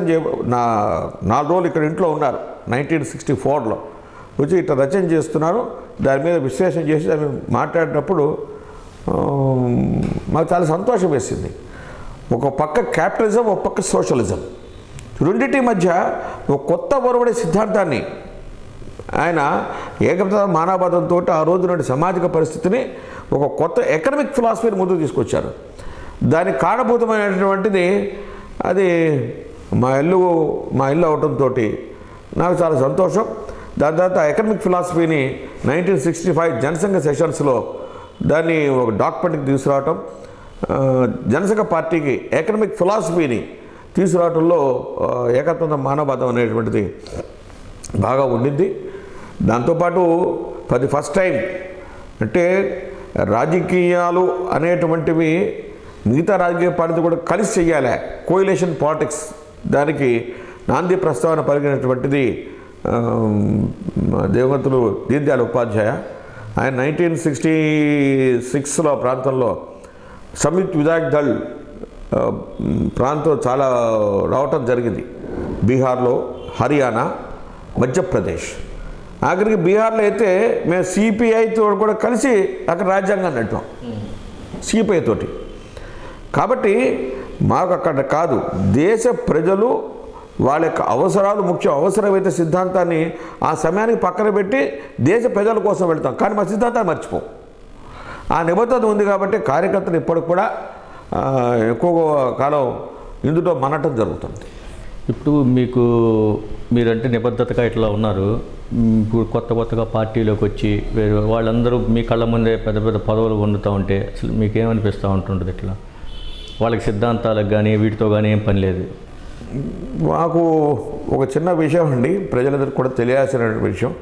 4 రోజులు ఇక్కడ ఇంట్లో ఉన్నారు 1964లో వచ్చి ఇట్లా రచన చేస్తున్నారు, దాని మీద విశ్లేషణ చేసి దాన్ని మాట్లాడినప్పుడు మాకు చాలా సంతోషం వేసింది. ఒక పక్క క్యాపిటలిజం, ఒక పక్క సోషలిజం, రెండింటి మధ్య ఒక కొత్త ఒరవడే సిద్ధాంతాన్ని ఆయన ఏకత మానవవాదంతో ఆ రోజు నాటి సామాజిక పరిస్థితిని ఒక కొత్త ఎకనామిక్ ఫిలాసఫీని ముందుకు తీసుకొచ్చారు. దానికి కారణభూతమైనటువంటిది అది మా ఇల్లు అవటంతో నాకు చాలా సంతోషం. దాని తర్వాత ఎకనామిక్ ఫిలాసఫీని 1965 జనసంఘ సెషన్స్లో దాన్ని ఒక డాక్యుమెంట్కి తీసుకురావటం, జనసంఘ పార్టీకి ఎకనామిక్ ఫిలాసఫీని తీసుకురావటంలో ఏకత్వ మానవవాదం అనేటువంటిది బాగా ఉండింది. దాంతోపాటు ఫస్ట్ టైం అంటే రాజకీయాలు అనేటువంటివి మిగతా రాజకీయ పార్టీతో కూడా కలిసి చేయాలి, కోయిలేషన్ పాలిటిక్స్, దానికి నాంది ప్రస్తావన పలికినటువంటిది దివంగతులు దీన్ దయాళ్ ఉపాధ్యాయ. ఆయన 1966లో ప్రాంతంలో సంయుక్త విధాయక్ దళ్ ప్రాంతం చాలా రావటం జరిగింది. బీహార్లో, హర్యానా, మధ్యప్రదేశ్, ఆఖరికి బీహార్లో అయితే మేము సిపిఐతో కూడా కలిసి అక్కడ రాజ్యాంగాన్ని నడిపాం, సిపిఐ తోటి. కాబట్టి మాకు అక్కడ కాదు, దేశ ప్రజలు వాళ్ళ యొక్క అవసరాలు ముఖ్యం, అవసరమైతే సిద్ధాంతాన్ని ఆ సమయానికి పక్కన పెట్టి దేశ ప్రజల కోసం వెళ్తాం, కానీ మా సిద్ధాంతాన్ని మర్చిపోం. ఆ నిబద్ధత ఉంది కాబట్టి కార్యకర్తలు ఇప్పటికి కూడా ఎక్కువ కాలం ఇందులో మనటం జరుగుతుంది. ఇప్పుడు మీరంటే నిబద్ధతగా ఇట్లా ఉన్నారు, ఇప్పుడు కొత్తగా పార్టీలోకి వచ్చి వాళ్ళందరూ మీ కళ్ళ ముందే పెద్ద పెద్ద పదవులు పొందుతూ ఉంటే అసలు మీకేమనిపిస్తూ ఉంటుంటుంది? ఇట్లా వాళ్ళకి సిద్ధాంతాలకు కానీ వీటితో కానీ ఏం పని లేదు. మాకు ఒక చిన్న విషయం అండి, ప్రజలందరికీ కూడా తెలియాల్సిన విషయం,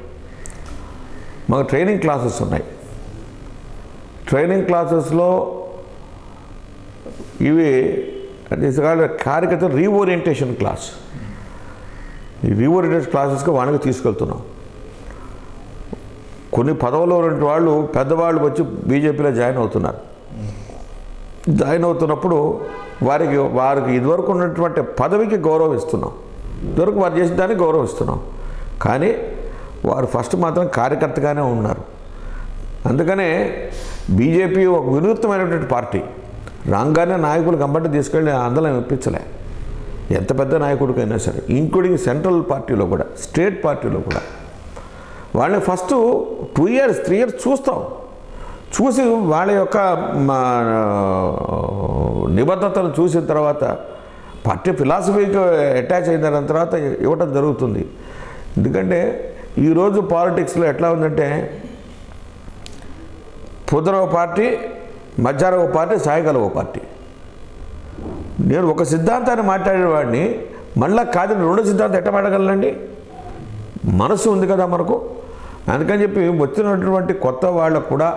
మాకు ట్రైనింగ్ క్లాసెస్ ఉన్నాయి. ట్రైనింగ్ క్లాసెస్లో ఇవి కార్యకర్త రీఓరియంటేషన్ క్లాస్, ఈ రీఓరియంటేషన్ క్లాసెస్కి వాళ్ళకి తీసుకెళ్తున్నాం. కొన్ని పదవుల్లో ఉన్న వాళ్ళు పెద్దవాళ్ళు వచ్చి బీజేపీలో జాయిన్ అవుతున్నప్పుడు వారికి ఇదివరకు ఉన్నటువంటి పదవికి గౌరవం ఇస్తున్నాం, ఇదివరకు వారు చేసిన దానికి గౌరవం ఇస్తున్నాం, కానీ వారు ఫస్ట్ మాత్రం కార్యకర్తగానే ఉన్నారు. అందుకనే బీజేపీ ఒక వినూత్నమైనటువంటి పార్టీ, రాగానే నాయకులు కంబట్టి తీసుకెళ్ళి ఆందోళన ఇప్పించలే, ఎంత పెద్ద నాయకుడికైనా సరే, ఇంక్లూడింగ్ సెంట్రల్ పార్టీలో కూడా, స్టేట్ పార్టీలో కూడా. వాళ్ళని ఫస్ట్ 2 years 3 years చూసి వాళ్ళ యొక్క నిబద్ధతను చూసిన తర్వాత పార్టీ ఫిలాసఫీకి అటాచ్ అయిన తర్వాత ఇవ్వటం జరుగుతుంది. ఎందుకంటే ఈరోజు పాలిటిక్స్లో ఎట్లా ఉందంటే పొద్దున ఒక పార్టీ, మధ్యాహ్నం ఒక పార్టీ, సాయంకాలం ఒక పార్టీ. నేను ఒక సిద్ధాంతాన్ని మాట్లాడేవాడిని మళ్ళీ కాదని 2 సిద్ధాంతం ఎట్ట మాట్లాడగలనండి? మనసు ఉంది కదా మనకు, అందుకని చెప్పి వచ్చినటువంటి కొత్త వాళ్ళకు కూడా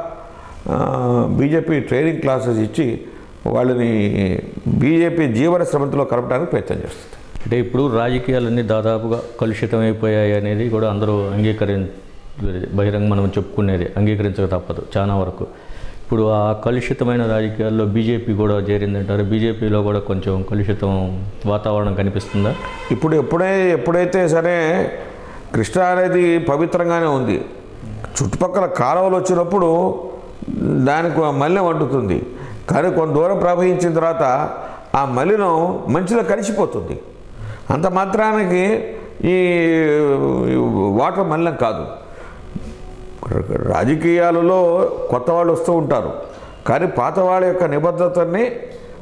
బీజేపీ ట్రైనింగ్ క్లాసెస్ ఇచ్చి వాళ్ళని బీజేపీ జీవన శ్రమంతిలో కలపడానికి ప్రయత్నం చేస్తుంది. అంటే ఇప్పుడు రాజకీయాలన్నీ దాదాపుగా కలుషితమైపోయాయి అనేది కూడా అందరూ బహిరంగ మనం చెప్పుకునేది అంగీకరించక తప్పదు చాలా వరకు. ఇప్పుడు ఆ కలుషితమైన రాజకీయాల్లో బీజేపీ కూడా చేరిందంటారు. బీజేపీలో కూడా కొంచెం కలుషితం వాతావరణం కనిపిస్తుందా? ఇప్పుడు ఎప్పుడైతే సరే కృష్ణా అనేది పవిత్రంగానే ఉంది. చుట్టుపక్కల కాలువలు వచ్చినప్పుడు దానికి మలినం వండుతుంది, కానీ కొంత దూరం ప్రవహించిన తర్వాత ఆ మలినం మంచిలో కలిసిపోతుంది. అంత మాత్రానికి ఈ వాటర్ మలినం కాదు. రాజకీయాలలో కొత్త వాళ్ళు వస్తూ ఉంటారు, కానీ పాత వాళ్ళ యొక్క నిబద్ధతని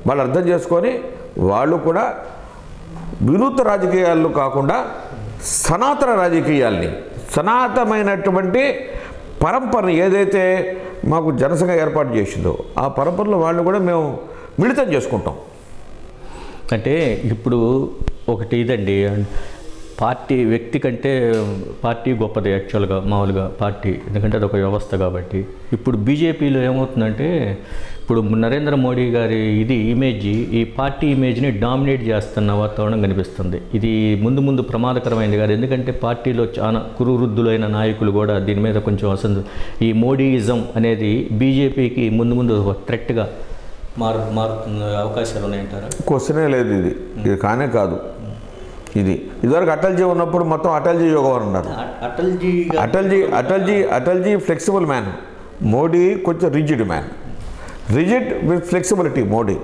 వాళ్ళు అర్థం చేసుకొని వాళ్ళు కూడా వినూత్న రాజకీయాలు కాకుండా సనాతన రాజకీయాల్ని, సనాతనమైనటువంటి పరంపరని ఏదైతే మాకు జనసంఘ ఏర్పాటు చేసిందో ఆ పరంపరలో వాళ్ళు కూడా మేము మిళితం చేసుకుంటాం. అంటే ఇప్పుడు ఒకటి ఇదండి, పార్టీ వ్యక్తి కంటే పార్టీ గొప్పది యాక్చువల్గా మామూలుగా పార్టీ, ఎందుకంటే అదొక వ్యవస్థ కాబట్టి. ఇప్పుడు బీజేపీలో ఏమవుతుందంటే ఇప్పుడు నరేంద్ర మోడీ గారి ఇమేజ్ ఈ పార్టీ ఇమేజ్ని డామినేట్ చేస్తున్న వాతావరణం కనిపిస్తుంది. ఇది ముందు ప్రమాదకరమైంది కాదు, ఎందుకంటే పార్టీలో చాలా కురువృద్ధులైన నాయకులు కూడా దీని మీద కొంచెం ఈ మోడీయిజం అనేది బీజేపీకి ముందు ఒక థ్రెట్గా మారుతున్న అవకాశాలు ఉన్నాయంటారా? క్వశ్చనే లేదు, ఇది కానే కాదు. ఇదివరకు అటల్జీ ఉన్నప్పుడు మొత్తం అటల్జీ యోగం అన్నారు. అటల్జీ ఫ్లెక్సిబుల్ మ్యాన్, మోడీ కొంచెం rigid man, rigid with flexibility Modi.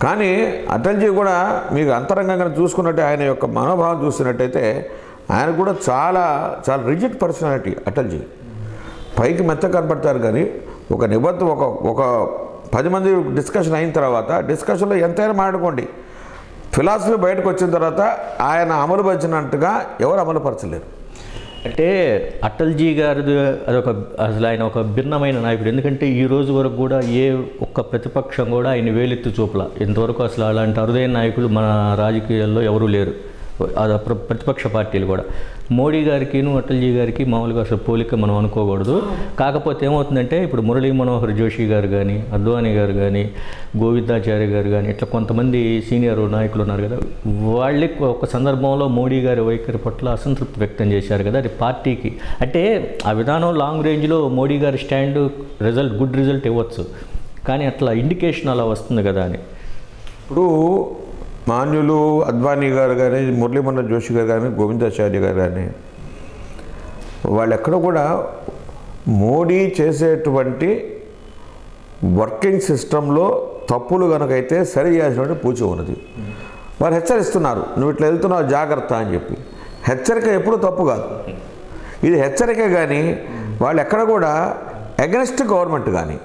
కానీ అటల్జీ కూడా మీకు అంతరంగంగా చూసుకున్నట్టే ఆయన యొక్క మనోభావం చూసినట్టయితే ఆయన కూడా చాలా చాలా రిజిడ్ పర్సనాలిటీ అటల్జీ. పైకి మెత్త కనపడతారు, కానీ ఒక నిబద్ధత ఒక 10 మంది డిస్కషన్ అయిన తర్వాత డిస్కషన్లో ఎంతైనా మాట్లాడుకోండి, ఫిలాసఫీ బయటకు వచ్చిన తర్వాత ఆయన అమలుపరిచినట్టుగా ఎవరు అమలుపరచలేరు. అంటే అటల్జీ గారిది అసలు ఆయన ఒక భిన్నమైన నాయకుడు. ఎందుకంటే ఈ రోజు వరకు కూడా ఏ ఒక్క ప్రతిపక్షం కూడా ఆయన వేలెత్తి చూపల. ఇంతవరకు అసలు అలాంటి అరుదైన నాయకులు మన రాజకీయాల్లో ఎవరూ లేరు, ప్రతిపక్ష పార్టీలు కూడా. మోడీ గారికి అటల్జీ గారికి మామూలుగా అసలు పోలిక మనం అనుకోకూడదు. కాకపోతే ఏమవుతుందంటే ఇప్పుడు మురళీ మనోహర్ జోషి గారు కానీ, అద్వానీ గారు కానీ, గోవిందాచార్య గారు కానీ, ఇట్లా కొంతమంది సీనియర్ నాయకులు ఉన్నారు కదా, వాళ్ళే ఒక సందర్భంలో మోడీ గారి వైఖరి పట్ల అసంతృప్తి వ్యక్తం చేశారు కదా. అది పార్టీకి అంటే ఆ విధానం లాంగ్ రేంజ్లో మోడీ గారి స్టాండ్ గుడ్ రిజల్ట్ ఇవ్వచ్చు, కానీ అట్లా ఇండికేషన్ అలా వస్తుంది కదా అని. ఇప్పుడు మాన్యులు అద్వానీ గారు కానీ, మురళీ మనోహర్ జోషి గారు కానీ, గోవిందాచార్య గారు కానీ వాళ్ళు ఎక్కడ కూడా మోడీ చేసేటువంటి వర్కింగ్ సిస్టంలో తప్పులు కనుకైతే సరి చేసినటువంటి పూచి ఉన్నది. వారు హెచ్చరిస్తున్నారు, నువ్వు ఇట్లా వెళ్తున్నావు జాగ్రత్త అని చెప్పి. హెచ్చరిక ఎప్పుడూ తప్పు కాదు, ఇది హెచ్చరిక. కానీ వాళ్ళు ఎక్కడ కూడా అగెన్స్ట్ గవర్నమెంట్ కానీ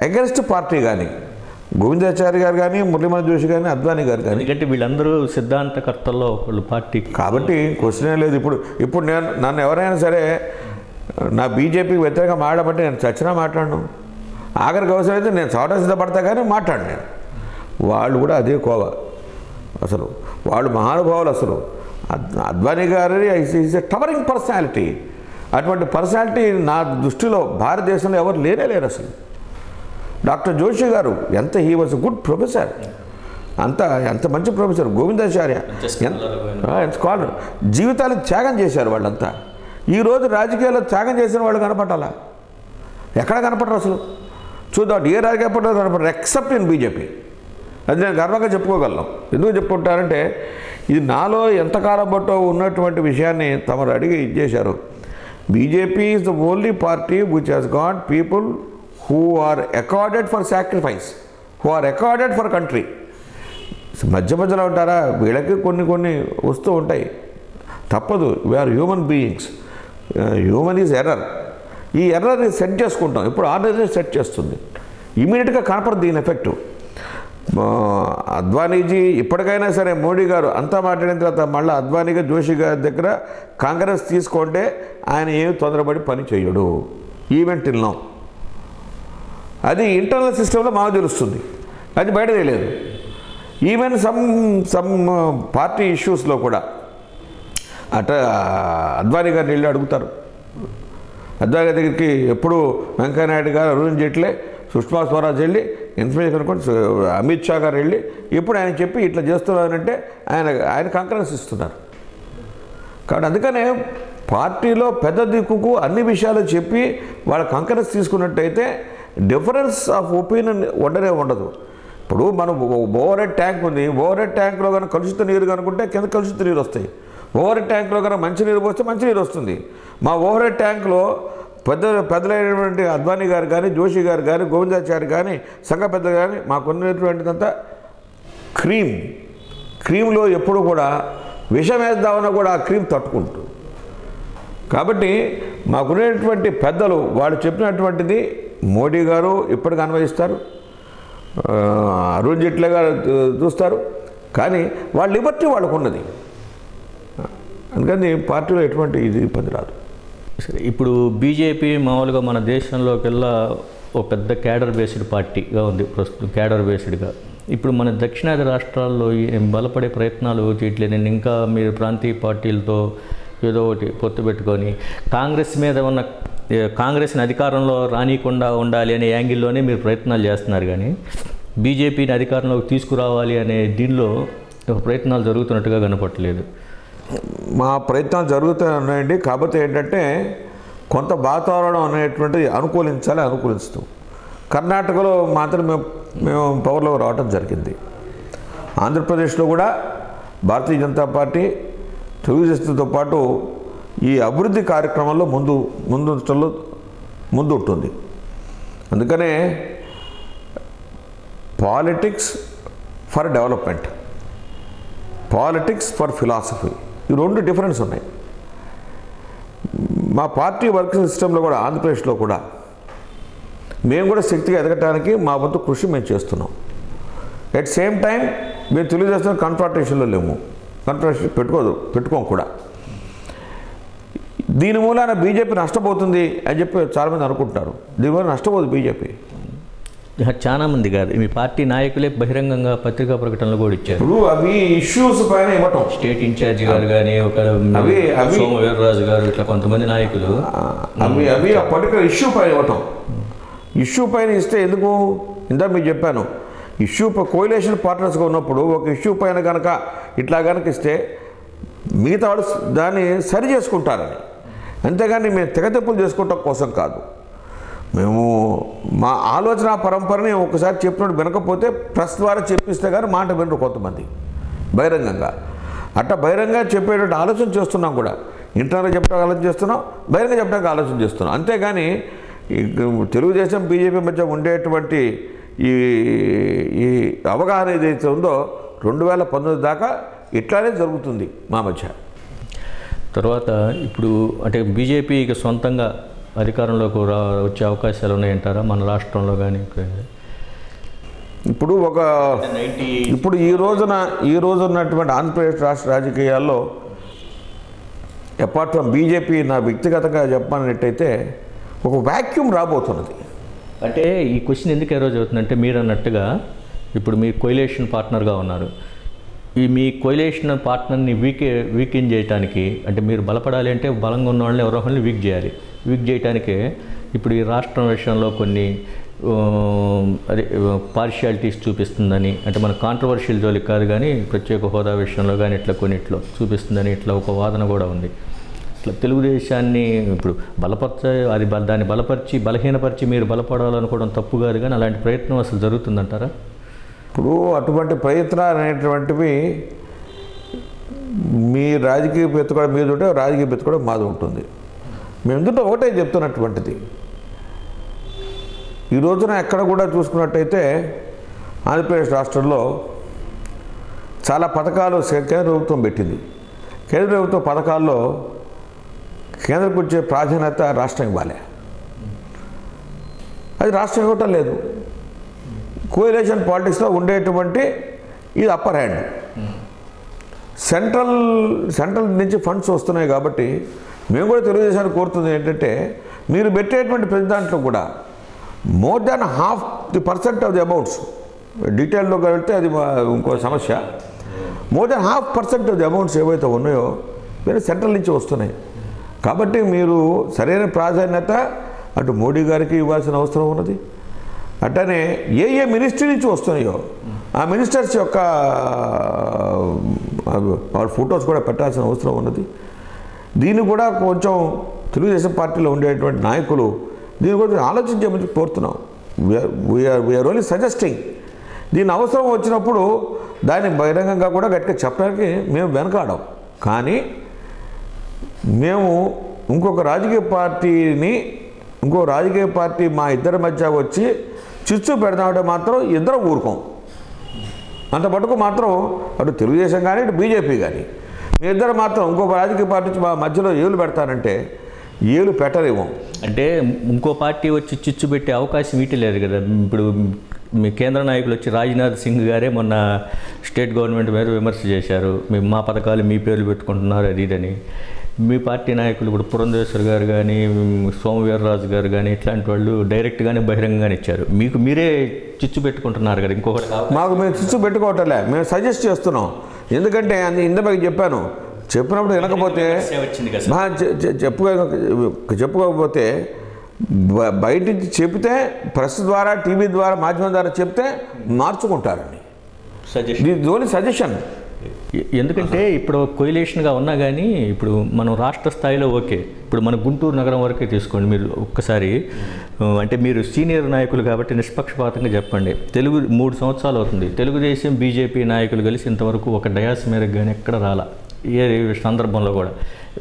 అగెన్స్ట్ పార్టీ కానీ, గోవిందాచార్య గారు కానీ, మురళీ మనోహర్ జోషి కానీ, అద్వానీ గారు కానీ, ఎందుకంటే వీళ్ళందరూ సిద్ధాంతకర్తల్లో ఒకళ్ళు పార్టీ కాబట్టి క్వశ్చనే లేదు. ఇప్పుడు నన్ను ఎవరైనా సరే నా బీజేపీకి వ్యతిరేకంగా మాట్లాడమంటే నేను చచ్చినా మాట్లాడను, ఆఖరికి అవసరం అయితే నేను చోట సిద్ధపడతా కానీ మాట్లాడు నేను. వాళ్ళు కూడా అదే కోవ, అసలు వాళ్ళు మహానుభావులు. అసలు అద్వానీ గారి ఈజ్ ఎ టవరింగ్ పర్సనాలిటీ. అటువంటి పర్సనాలిటీ నా దృష్టిలో భారతదేశంలో ఎవరు లేరు అసలు. డాక్టర్ జోషి గారు హీ వాజ్ గుడ్ ప్రొఫెసర్, ఎంత మంచి ప్రొఫెసర్. గోవిందాచార్య ఎంత స్కాలర్, జీవితాలు త్యాగం చేశారు వాళ్ళంతా. ఈరోజు రాజకీయాల్లో త్యాగం చేసిన వాళ్ళు కనపడాలా? ఎక్కడ కనపడరు అసలు? చూద్దాం, ఏ రాజకీయ పార్టీలో కనపడరు ఎక్సెప్ట్ ఇన్ బీజేపీ. అది నేను గర్వంగా చెప్పుకోగలను. ఎందుకు చెప్పుకుంటారంటే ఇది నాలో ఎంతకాలం బట్టో ఉన్నటువంటి విషయాన్ని తమరు అడిగి ఇచ్చేశారు. BJP is the only party which has got people who are accorded for sacrifice, who are accorded for country. మధ్యలో ఉంటారా? వీళ్ళకి కొన్ని వస్తూ ఉంటాయి, తప్పదు. We are human beings, human is error. ఈ ఎర్రర్ని సెట్ చేసుకుంటాం. ఇప్పుడు ఆర్డర్ సెట్ చేస్తుంది, ఇమీడియట్గా కనపడదు దీని ఎఫెక్టు. అద్వానీజీ ఇప్పటికైనా సరే మోడీ గారు అంతా మాట్లాడిన తర్వాత మళ్ళీ అద్వానీ గారు జోషి గారి దగ్గర కాంగ్రెస్ తీసుకుంటే ఆయన ఏమి తొందరపడి పని చేయడు. ఈవెంట్ ఇల్లం అది ఇంటర్నల్ సిస్టంలో మాకు తెలుస్తుంది, అది బయట తెలియదు. ఈవెన్ సమ్ పార్టీ ఇష్యూస్లో కూడా అద్వానీ గారిని వెళ్ళి అడుగుతారు, అద్వానీ దగ్గరికి ఎప్పుడు వెంకయ్యనాయుడు గారు, అరుణ్ జైట్లీ, సుష్మా స్వరాజ్ వెళ్ళి ఇన్ఫర్మేషన్ కూడా అమిత్ షా గారు వెళ్ళి ఇప్పుడు ఆయన చెప్పి ఇట్లా చేస్తున్నారంటే ఆయన కంకరెన్స్ ఇస్తున్నారు. కాబట్టి అందుకనే పార్టీలో పెద్ద దిక్కుకు అన్ని విషయాలు చెప్పి వాళ్ళ కంకరెన్స్ తీసుకున్నట్టయితే డిఫరెన్స్ ఆఫ్ ఒపీనియన్ ఉండదు. ఇప్పుడు మనం ఓవర్ హెడ్ ట్యాంక్ ఉంది, ఓవర్ హెడ్ ట్యాంక్లో కనుక కలుషిత నీరు కనుకుంటే కింద కలుషిత నీరు వస్తాయి. ఓవర్ హెడ్ ట్యాంక్లో కనుక మంచినీరు పోస్తే మంచినీరు వస్తుంది. మా ఓవర్ హెడ్ ట్యాంక్లో పెద్దలైనటువంటి అద్వానీ గారు కానీ, జోషి గారు కానీ, గోవిందాచారి కానీ, సంఘ పెద్దలు కానీ మాకున్నటువంటిదంతా క్రీమ్లో ఎప్పుడు కూడా విషం వేద్దామన్నా కూడా ఆ క్రీమ్ తట్టుకుంటుంది. కాబట్టి మాకున్నటువంటి పెద్దలు వాళ్ళు చెప్పినటువంటిది మోడీ గారు ఇప్పటికీ అన్వయిస్తారు, అరుణ్ జైట్లీ గారు చూస్తారు. కానీ వాళ్ళ లిబర్టీ వాళ్ళకు ఉన్నది. అందుకని పార్టీలో ఎటువంటి ఇబ్బంది రాదు. ఇప్పుడు బీజేపీ మామూలుగా మన దేశంలోకెల్లా ఒక పెద్ద క్యాడర్ బేస్డ్ పార్టీగా ఉంది ప్రస్తుతం, క్యాడర్ బేస్డ్గా. ఇప్పుడు మన దక్షిణాది రాష్ట్రాల్లో బలపడే ప్రయత్నాలు చేయట్లేదు. ఇంకా మీరు ప్రాంతీయ పార్టీలతో ఏదో ఒకటి పొత్తు పెట్టుకొని కాంగ్రెస్ మీద ఉన్న కాంగ్రెస్ని అధికారంలో రానియకుండా ఉండాలి అనే యాంగిల్లోనే మీరు ప్రయత్నాలు చేస్తున్నారు. కానీ బీజేపీని అధికారంలోకి తీసుకురావాలి అనే దీనిలో ప్రయత్నాలు జరుగుతున్నట్టుగా కనపడలేదు. మా ప్రయత్నాలు జరుగుతున్నాయండి. కాకపోతే ఏంటంటే కొంత వాతావరణం అనేటువంటిది అనుకూలిస్తాం. కర్ణాటకలో మాత్రం మేము పవర్లో రావడం జరిగింది. ఆంధ్రప్రదేశ్లో కూడా భారతీయ జనతా పార్టీ తెలుగుదేశంతో పాటు ఈ అభివృద్ధి కార్యక్రమంలో ముందు ఉంటుంది. అందుకనే politics for development, politics for philosophy, ఈ రెండు డిఫరెన్స్ ఉన్నాయి. మా పార్టీ వర్క్ సిస్టంలో కూడా ఆంధ్రప్రదేశ్లో కూడా మేము కూడా శక్తిగా ఎదగటానికి మా వంతు కృషి మేము చేస్తున్నాం. ఎట్ సేమ్ టైం మేము తెలుగుదేశం కాన్ఫ్రాంటేషన్లో లేము, కాన్ఫ్రాంటేషన్ పెట్టుకోం కూడా. దీని మూలాన బీజేపీ నష్టపోతుంది అని చెప్పి చాలామంది అనుకుంటున్నారు. దీనివల్ల నష్టపోదు బీజేపీ. చాలామంది కాదు, మీ పార్టీ నాయకులే బహిరంగంగా పత్రికా ప్రకటనలు కూడా ఇచ్చారు. ఇప్పుడు అవి ఇష్యూస్ పైన ఇవ్వటం, స్టేట్ ఇన్ఛార్జి గారు కానీ, ఒక సోమ వీర్రాజు గారు, ఇట్లా కొంతమంది నాయకులు అవి ఆ పర్టికులర్ ఇష్యూ పైన ఇవ్వటం. ఇష్యూ పైన ఇస్తే ఎందుకు, ఇందాక మీకు చెప్పాను, ఇష్యూ కోయిలేషన్ పార్ట్నర్స్గా ఉన్నప్పుడు ఒక ఇష్యూ పైన కనుక ఇట్లా కనుక ఇస్తే మిగతా వాళ్ళు దాన్ని సరి చేసుకుంటారని. అంతేగాని మేము తెగతెప్పులు చేసుకోవటం కోసం కాదు. మేము మా ఆలోచన పరంపరని ఒకసారి చెప్పినట్టు వినకపోతే ప్రెస్ ద్వారా చెప్పిస్తే కానీ మాట వినరు కొంతమంది బహిరంగంగా. అట్లా బహిరంగంగా చెప్పేటువంటి ఆలోచన చేస్తున్నాం కూడా. ఇంటర్నల్గా చెప్పడానికి ఆలోచన చేస్తున్నాం, బహిరంగ చెప్పడానికి ఆలోచన చేస్తున్నాం. అంతేగాని తెలుగుదేశం బీజేపీ మధ్య ఉండేటువంటి ఈ అవగాహన ఏదైతే ఉందో 2019 దాకా ఇట్లానే జరుగుతుంది మా మధ్య. తర్వాత ఇప్పుడు అంటే బీజేపీకి సొంతంగా అధికారంలోకి వచ్చే అవకాశాలు ఉన్నాయంటారా మన రాష్ట్రంలో కానీ? ఇప్పుడు ఈ రోజు ఉన్నటువంటి ఆంధ్రప్రదేశ్ రాష్ట్ర రాజకీయాల్లో అపార్ట్ ఫ్రమ్ బీజేపీ నా వ్యక్తిగతంగా చెప్పాలన్నట్టయితే ఒక వ్యాక్యూమ్ రాబోతున్నది. అంటే ఈ క్వశ్చన్ ఎందుకు ఈరోజు అవుతుందంటే, మీరు అన్నట్టుగా ఇప్పుడు మీరు కోయిలేషన్ పార్ట్నర్గా ఉన్నారు. మీ కోయిలేషన్ పార్ట్నర్ని వీకెన్ చేయడానికి, అంటే మీరు బలపడాలి అంటే బలంగా ఉన్న వాళ్ళని ఎవరో వాళ్ళని వీక్ చేయాలి. వీక్ చేయడానికే ఇప్పుడు ఈ రాష్ట్రం విషయంలో కొన్ని పార్షియాలిటీస్ చూపిస్తుందని, అంటే మన కాంట్రవర్షియల్ జోలికి కాదు కానీ ప్రత్యేక హోదా విషయంలో కానీ ఇట్లా కొన్నిట్లో చూపిస్తుందని ఇట్లా ఒక వాదన కూడా ఉంది. ఇట్లా తెలుగుదేశాన్ని ఇప్పుడు దాన్ని బలపరిచి బలహీనపరిచి మీరు బలపడాలనుకోవడం తప్పు కాదు, కానీ అలాంటి ప్రయత్నం అసలు జరుగుతుందంటారా? ఇప్పుడు అటువంటి ప్రయత్నాలు అనేటువంటివి మీ రాజకీయ పెట్టుకోవడం మీద ఉంటే రాజకీయ పెట్టుకోవడం మాది ఉంటుంది. మేము ఎందుకంటే ఒకటే చెప్తున్నటువంటిది, ఈ రోజున ఎక్కడ కూడా చూసుకున్నట్టయితే ఆంధ్రప్రదేశ్ రాష్ట్రంలో చాలా పథకాలు కేంద్ర ప్రభుత్వం పెట్టింది. కేంద్ర ప్రభుత్వ పథకాల్లో కేంద్రకు వచ్చే ప్రాధాన్యత రాష్ట్రం ఇవ్వాలి. అది రాష్ట్రం ఇవ్వటం లేదు. కోయిలేషన్ పాలిటిక్స్లో ఉండేటువంటి ఇది అప్పర్ హ్యాండ్. సెంట్రల్ నుంచి ఫండ్స్ వస్తున్నాయి కాబట్టి మేము కూడా తెలుగుదేశాన్ని కోరుతుంది ఏంటంటే, మీరు పెట్టేటువంటి ప్రతి దాంట్లో కూడా more than 50% of the amounts, డీటెయిల్లోకి వెళ్తే అది ఇంకో సమస్య, more than 50% of the amounts ఏవైతే ఉన్నాయో మీరు సెంట్రల్ నుంచి వస్తున్నాయి. కాబట్టి మీరు సరైన ప్రాధాన్యత అటు మోడీ గారికి ఇవ్వాల్సిన అవసరం ఉన్నది. అట్టనే ఏ మినిస్ట్రీ నుంచి వస్తున్నాయో ఆ మినిస్టర్స్ యొక్క వాళ్ళ ఫొటోస్ కూడా పెట్టాల్సిన అవసరం ఉన్నది. దీన్ని కూడా కొంచెం తెలుగుదేశం పార్టీలో ఉండేటువంటి నాయకులు దీని గురించి ఆలోచించమని కోరుతున్నాం. We are only suggesting. దీని అవసరం వచ్చినప్పుడు దాన్ని బహిరంగంగా కూడా గట్టిగా చెప్పడానికి మేము వెనకాడం. కానీ మేము ఇంకొక రాజకీయ పార్టీ మా ఇద్దరి మధ్య వచ్చి చిచ్చు పెడతామంటే మాత్రం ఇద్దరం ఊరుకోం. అంత మటుకు మాత్రం అటు తెలుగుదేశం కానీ ఇటు బీజేపీ కానీ మీ ఇద్దరు మాత్రం ఇంకొక రాజకీయ పార్టీ మా మధ్యలో ఏలు పెడతానంటే ఏలు పెట్టరేమో. అంటే ఇంకో పార్టీ వచ్చి చిచ్చు పెట్టే అవకాశం ఇవ్వలేదు కదా. ఇప్పుడు మీ కేంద్ర నాయకులు వచ్చి రాజ్నాథ్ సింగ్ గారే మొన్న స్టేట్ గవర్నమెంట్ మీద విమర్శ చేశారు. మా పథకాలు మీ పేర్లు పెట్టుకుంటున్నారు అది ఇదని. మీ పార్టీ నాయకులు ఇప్పుడు పురంధేశ్వర్ గారు కానీ సోమవీర్రాజు గారు కానీ ఇట్లాంటి వాళ్ళు డైరెక్ట్గానే బహిరంగంగానే ఇచ్చారు. మీకు మీరే చిచ్చు పెట్టుకుంటున్నారు కదా. ఇంకొకటి మాకు మేము చిచ్చు పెట్టుకోవటంలే, మేము సజెస్ట్ చేస్తున్నాం. ఎందుకంటే ఇంతకు చెప్పినప్పుడు వినకపోతే చెప్పుకోకపోతే బయట నుంచి చెప్తే ప్రెస్ ద్వారా టీవీ ద్వారా మాధ్యమం ద్వారా చెప్తే మార్చుకుంటారండి. సజెషన్. ఎందుకంటే ఇప్పుడు కొయిలేషన్గా ఉన్నా కానీ ఇప్పుడు మనం రాష్ట్ర స్థాయిలో ఓకే. ఇప్పుడు మన గుంటూరు నగరం వరకే తీసుకోండి మీరు ఒక్కసారి. అంటే మీరు సీనియర్ నాయకులు కాబట్టి నిష్పక్షపాతంగా చెప్పండి. 3 సంవత్సరాలు అవుతుంది తెలుగుదేశం బీజేపీ నాయకులు కలిసి ఇంతవరకు ఒక డయాస్ మీద కానీ ఎక్కడ రాలా. ఏ సందర్భంలో కూడా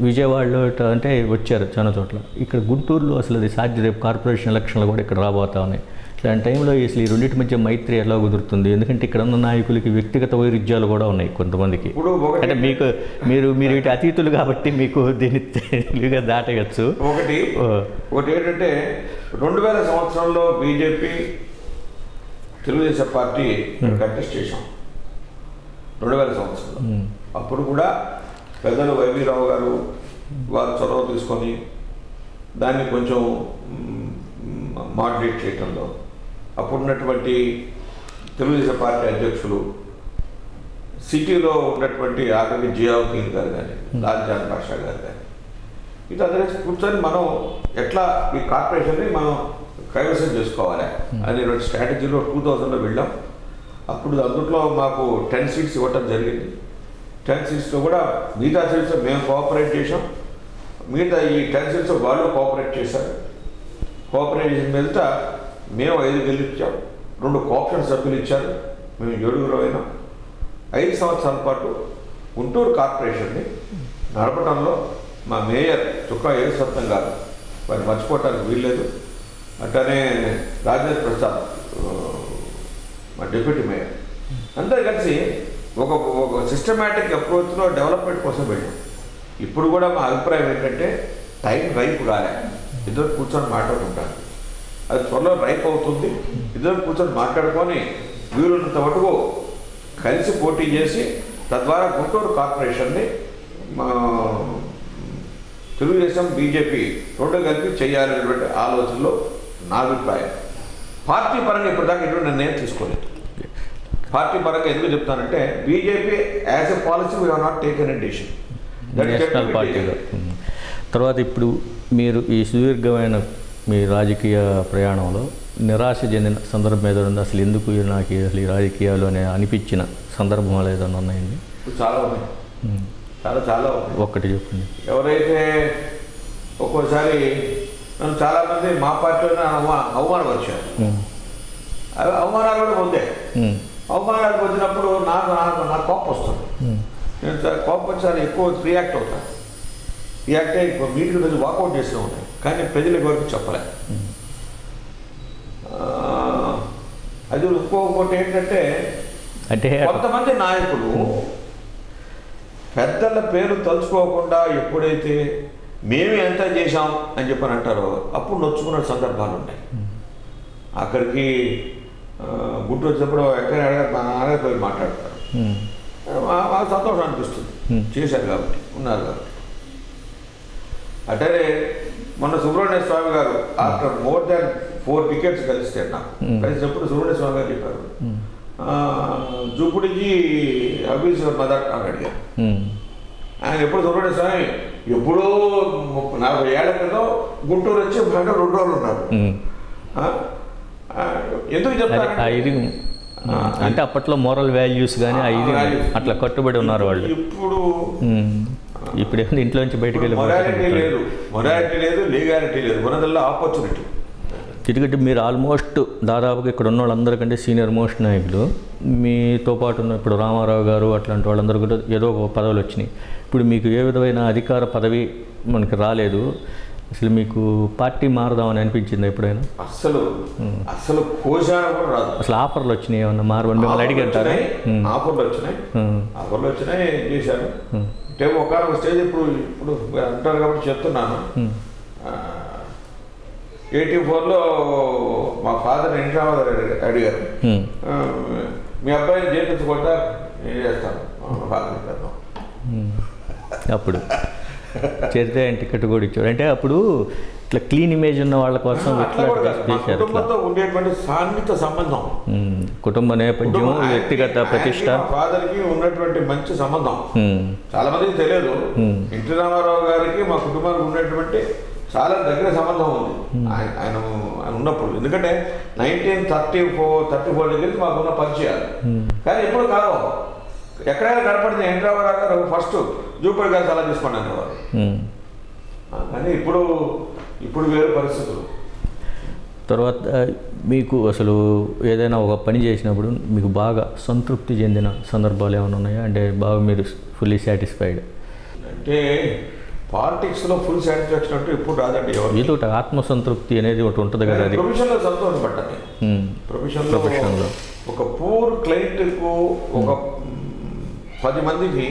విజయవాడలో అంటే వచ్చారు చాలా చోట్ల. ఇక్కడ గుంటూరులో అసలు అది సాధ్య. రేపు కార్పొరేషన్ ఎలక్షన్లు కూడా ఇక్కడ రాబోతా ఉన్నాయి. ఇలాంటి టైంలో అసలు ఈ రెండింటి మధ్య మైత్రి ఎలా కుదురుతుంది? ఎందుకంటే ఇక్కడ ఉన్న నాయకులకి వ్యక్తిగత వైరుధ్యాలు కూడా ఉన్నాయి కొంతమందికి. అంటే మీరు ఇటు అతీతులు కాబట్టి మీకు దీన్ని తెలివిగా దాటవచ్చు. ఒకటి ఏంటంటే 2000 సంవత్సరంలో బీజేపీ తెలుగుదేశం పార్టీ కంటెస్ట్ చేశాం 2000 సంవత్సరంలో. అప్పుడు కూడా పెద్దలు వైవీరావు గారు వారు చొరవ తీసుకొని దాన్ని కొంచెం మోడరేట్ చేయడంలో అప్పుడున్నటువంటి తెలుగుదేశం పార్టీ అధ్యక్షులు సిటీలో ఉన్నటువంటి ఆఖరికి జియావుద్దీన్ గారు కానీ లాల్జాన్ బాషా గారు కానీ ఇటు అందరూ కూర్చొని మనం ఎట్లా ఈ కార్పొరేషన్ని మనం కైవసం చేసుకోవాలి అనేటువంటి స్ట్రాటజీలో 2000లో వెళ్ళాం. అప్పుడు అందులో మాకు 10 సీట్స్ ఇవ్వటం జరిగింది. 10 సీట్స్లో కూడా మిగతా సీట్స్ మేము కోఆపరేట్ చేసాం. మిగతా ఈ 10 సీట్స్ వాళ్ళు కోఆపరేట్ చేశారు. కోఆపరేట్ చేసిన మీద మేము 5 గెలిచాం. 2 కోఆప్షన్ సభ్యులు ఇచ్చారు. మేము 7 అయినాం. 5 సంవత్సరాల పాటు గుంటూరు కార్పొరేషన్ని నడపడంలో మా మేయర్ చుక్కా ఏడుసత్తం గారు వారు మర్చిపోవటానికి వీల్లేదు. అట్లనే రాజేంద్ర ప్రసాద్ మా డిప్యూటీ మేయర్ అందరూ కలిసి ఒక సిస్టమేటిక్ అప్రోచ్లో డెవలప్మెంట్ కోసం వెళ్ళాం. ఇప్పుడు కూడా మా అభిప్రాయం ఏంటంటే టైం రైప్ కాలే. ఇద్దరు కూర్చొని మాట్లాడుకుంటారు. అది త్వరలో రైప్ అవుతుంది. ఇద్దరు కూర్చొని మాట్లాడుకొని వీరున్నంత మటుకు కలిసి పోటీ చేసి తద్వారా గుంటూరు కార్పొరేషన్ని తెలుగుదేశం బీజేపీ 2 కలిపి చేయాలనేటువంటి ఆలోచనలో నా అభిప్రాయం. పార్టీ పరంగా ఇప్పటిదాకా ఎటువంటి నిర్ణయం తీసుకోలేదు. పార్టీ పరంగా ఎందుకు చెప్తానంటే BJP as a policy we have not taken a decision. National పార్టీగా తర్వాత ఇప్పుడు మీరు ఈ సుదీర్ఘమైన మీ రాజకీయ ప్రయాణంలో నిరాశ చెందిన సందర్భం ఏదో ఉంది? అసలు ఎందుకు నాకు అసలు ఈ రాజకీయాలు అని అనిపించిన సందర్భాలు ఏదైనా ఉన్నాయండి? చాలా ఉన్నాయి. చాలా ఒక్కటి చెప్పండి. ఎవరైతే ఒక్కోసారి నన్ను చాలామంది మా పార్టీలో అవమానపరిచారు. అవమానాలు కూడా పొందాయి. అవమానాలు పొందినప్పుడు నాకు కోపం వస్తుంది. నేను కోపం వచ్చి ఎక్కువ రియాక్ట్ అవుతాను. రియాక్ట్ అయ్యి మీటింగ్ రోజు వాకౌట్ చేస్తూ ఉంటాయి. కానీ ప్రజలకు వరకు చెప్పలే. అది ఇంకొకటి ఏంటంటే అంటే కొంతమంది నాయకులు పెద్దల పేరు తలుచుకోకుండా ఎప్పుడైతే మేము ఎంత చేశాం అని చెప్పని అంటారో అప్పుడు నొచ్చుకున్న సందర్భాలు ఉన్నాయి. అక్కడికి గుంటూరు వచ్చినప్పుడు ఎక్కడ మా నాన్నగారి పేరు మాట్లాడతారు. మాకు సంతోషం అనిపిస్తుంది. చేశారు కాబట్టి, ఉన్నారు కాబట్టి. అట్లనే మొన్న సుబ్రహ్మణ్య స్వామి గారు ఆఫ్టర్ మోర్ దాన్ 4 decades కలిస్తే నాకు కలిసినప్పుడు సుబ్రహ్మణ్య స్వామి గారు చెప్పారు, జూపుడికి అభిజ్ మదర్ అని అడిగారు. ఆయన ఎప్పుడు చూడండి స్వామి, ఎప్పుడో 40 ఏళ్ల క్రితం గుంటూరు వచ్చి 2 రోజులు ఉన్నారు. ఎందుకు చెప్తారు? ఇది అంటే అప్పట్లో మోరల్ వాల్యూస్ కానీ ఇది అట్లా కట్టుబడి ఉన్నారు వాళ్ళు. ఇప్పుడు ఇంట్లో నుంచి బయటకు వెళ్ళి మొరాలిటీ లేదు, లీగాలిటీ లేదు, ఉన్నదల్లా ఆపర్చునిటీ. ఎందుకంటే మీరు ఆల్మోస్ట్ దాదాపుగా ఇక్కడ ఉన్న వాళ్ళందరికంటే సీనియర్ మోస్ట్ నాయకులు. మీతో పాటు ఉన్న ఇప్పుడు రామారావు గారు అట్లాంటి వాళ్ళందరూ కూడా ఏదో ఒక పదవులు వచ్చినాయి. ఇప్పుడు మీకు ఏ విధమైన అధికార పదవి మనకి రాలేదు. అసలు మీకు పార్టీ మారదామని అనిపించింది ఎప్పుడైనా? అసలు కోశాన కూడా రాదు. అసలు ఆఫర్లు వచ్చినాయి ఏమన్నా మారవని మిమ్మల్ని అడిగంటారా? ఆఫర్లు వచ్చినాయి చేశాను. అంటే ఒకనొక స్టేజ్ ఇప్పుడు అంటారు కాబట్టి చెప్తున్నాను. 84లో మా ఫాదర్ ఇంట్రామర్ అడిగారు, మీ అబ్బాయిని చేయించుకుంటా ఏం చేస్తాను ఫాదర్. అప్పుడు చేస్తే టికెట్ కూడా ఇచ్చాడు. అంటే అప్పుడు ఇట్లా క్లీన్ ఇమేజ్ ఉన్న వాళ్ళ కోసం కుటుంబంతో ఉండేటువంటి సాన్నిహిత సంబంధం, కుటుంబ నేపథ్యం, వ్యక్తిగత ప్రతిష్ట, ఫాదర్కి ఉన్నటువంటి మంచి సంబంధం చాలా మందికి తెలియదు. ఎన్టీ రామారావు గారికి మా కుటుంబానికి ఉన్నటువంటి చాలా దగ్గర సంబంధం ఉంది ఆయన ఉన్నప్పుడు. ఎందుకంటే 1934 దగ్గర మాకున్న పరిచయాలు. కానీ ఎప్పుడు కాదు, ఎక్కడైనా కనపడితే ఎన్టీ రామారావు గారు ఫస్ట్ జూపడి గారు సలహా తీసుకోండి అనేవారు. కానీ ఇప్పుడు వేరే పరిస్థితులు. తర్వాత మీకు అసలు ఏదైనా ఒక పని చేసినప్పుడు మీకు బాగా సంతృప్తి చెందిన సందర్భాలు ఏమైనా ఉన్నాయా? అంటే బాగా మీరు ఫుల్లీ సాటిస్ఫైడ్? అంటే పాలిటిక్స్లో ఫుల్ సాటిస్ఫాక్షన్ అంటే ఇప్పుడు రాదండి. ఏదో ఆత్మసంతృప్తి అనేది ఒకటి ఉంటుంది కదా. అది ప్రొఫెషన్లో సంతోషపడ్డాను. ప్రొఫెషన్లో ఒక పూర్ క్లయింట్కు ఒక 10 మందికి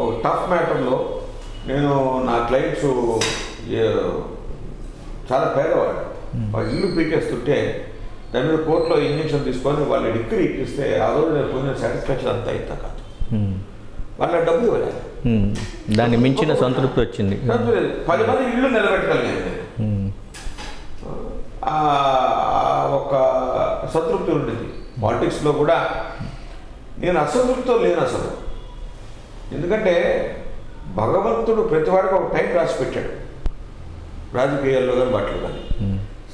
ఒక టఫ్ మ్యాటర్లో నేను నా క్లయింట్స్ చాలా పేదవాడు, వాళ్ళ ఇల్లు పీకేస్తుంటే దాని మీద కోర్టులో ఇంజక్షన్ తీసుకొని వాళ్ళు డిగ్రీ ఇప్పిస్తే ఆ రోజు నేను పొందిన సాటిస్ఫాక్షన్ అంతా ఇంత కాదు. వాళ్ళ డబ్బు ఇవ్వలేదు, దాన్ని మించిన సంతృప్తి వచ్చింది. 10 మంది ఇల్లు నిలబెట్టగలిగాను. ఒక సంతృప్తి ఉండేది. పాలిటిక్స్లో కూడా నేను అసంతృప్తితో లేను అసలు. ఎందుకంటే భగవంతుడు ప్రతి వాడికి ఒక టైం రాసి పెట్టాడు, రాజకీయాల్లో కానీ బట్టలు కానీ.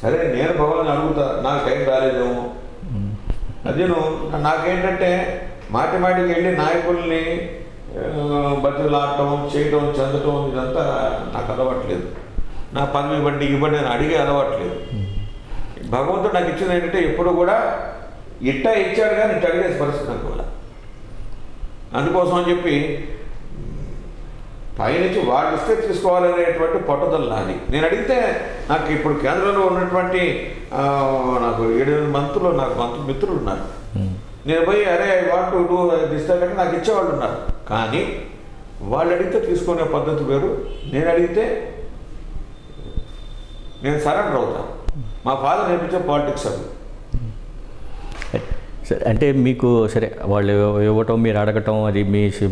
సరే నేను భగవాన్ అడుగుతా, నాకు టైం రాలేదేమో. అదేను నాకేంటంటే మాటికి వెళ్ళి నాయకుల్ని బతులాడటం చేయటం చెందటం ఇదంతా నాకు అలవాట్లేదు. నా పదవి ఇవ్వండి నేను అడిగే అలవాట్లేదు. భగవంతుడు నాకు ఇచ్చింది ఏంటంటే ఎప్పుడు కూడా ఇట్టా ఇచ్చాడు కానీ ఇట్లా అడిగేసి పరిస్థితి నాకు వల్ల. అందుకోసం అని చెప్పి పైనుంచి వాళ్ళు ఇస్తే తీసుకోవాలనేటువంటి పట్టుదల నాది. నేను అడిగితే నాకు ఇప్పుడు కేంద్రంలో ఉన్నటువంటి నాకు 7 మంత్రులు నాకు మిత్రులు ఉన్నారు. నేను పోయి అరే I want to do this అంటే నాకు ఇచ్చేవాళ్ళు ఉన్నారు. కానీ వాళ్ళు అడిగితే తీసుకునే పద్ధతి వేరు, నేను అడిగితే నేను సరెండర్ అవుతాను. మా ఫాదర్ నేర్పించే పాలిటిక్స్ అది. సరే, అంటే మీకు సరే వాళ్ళు ఇవ్వటం మీరు అడగటం అది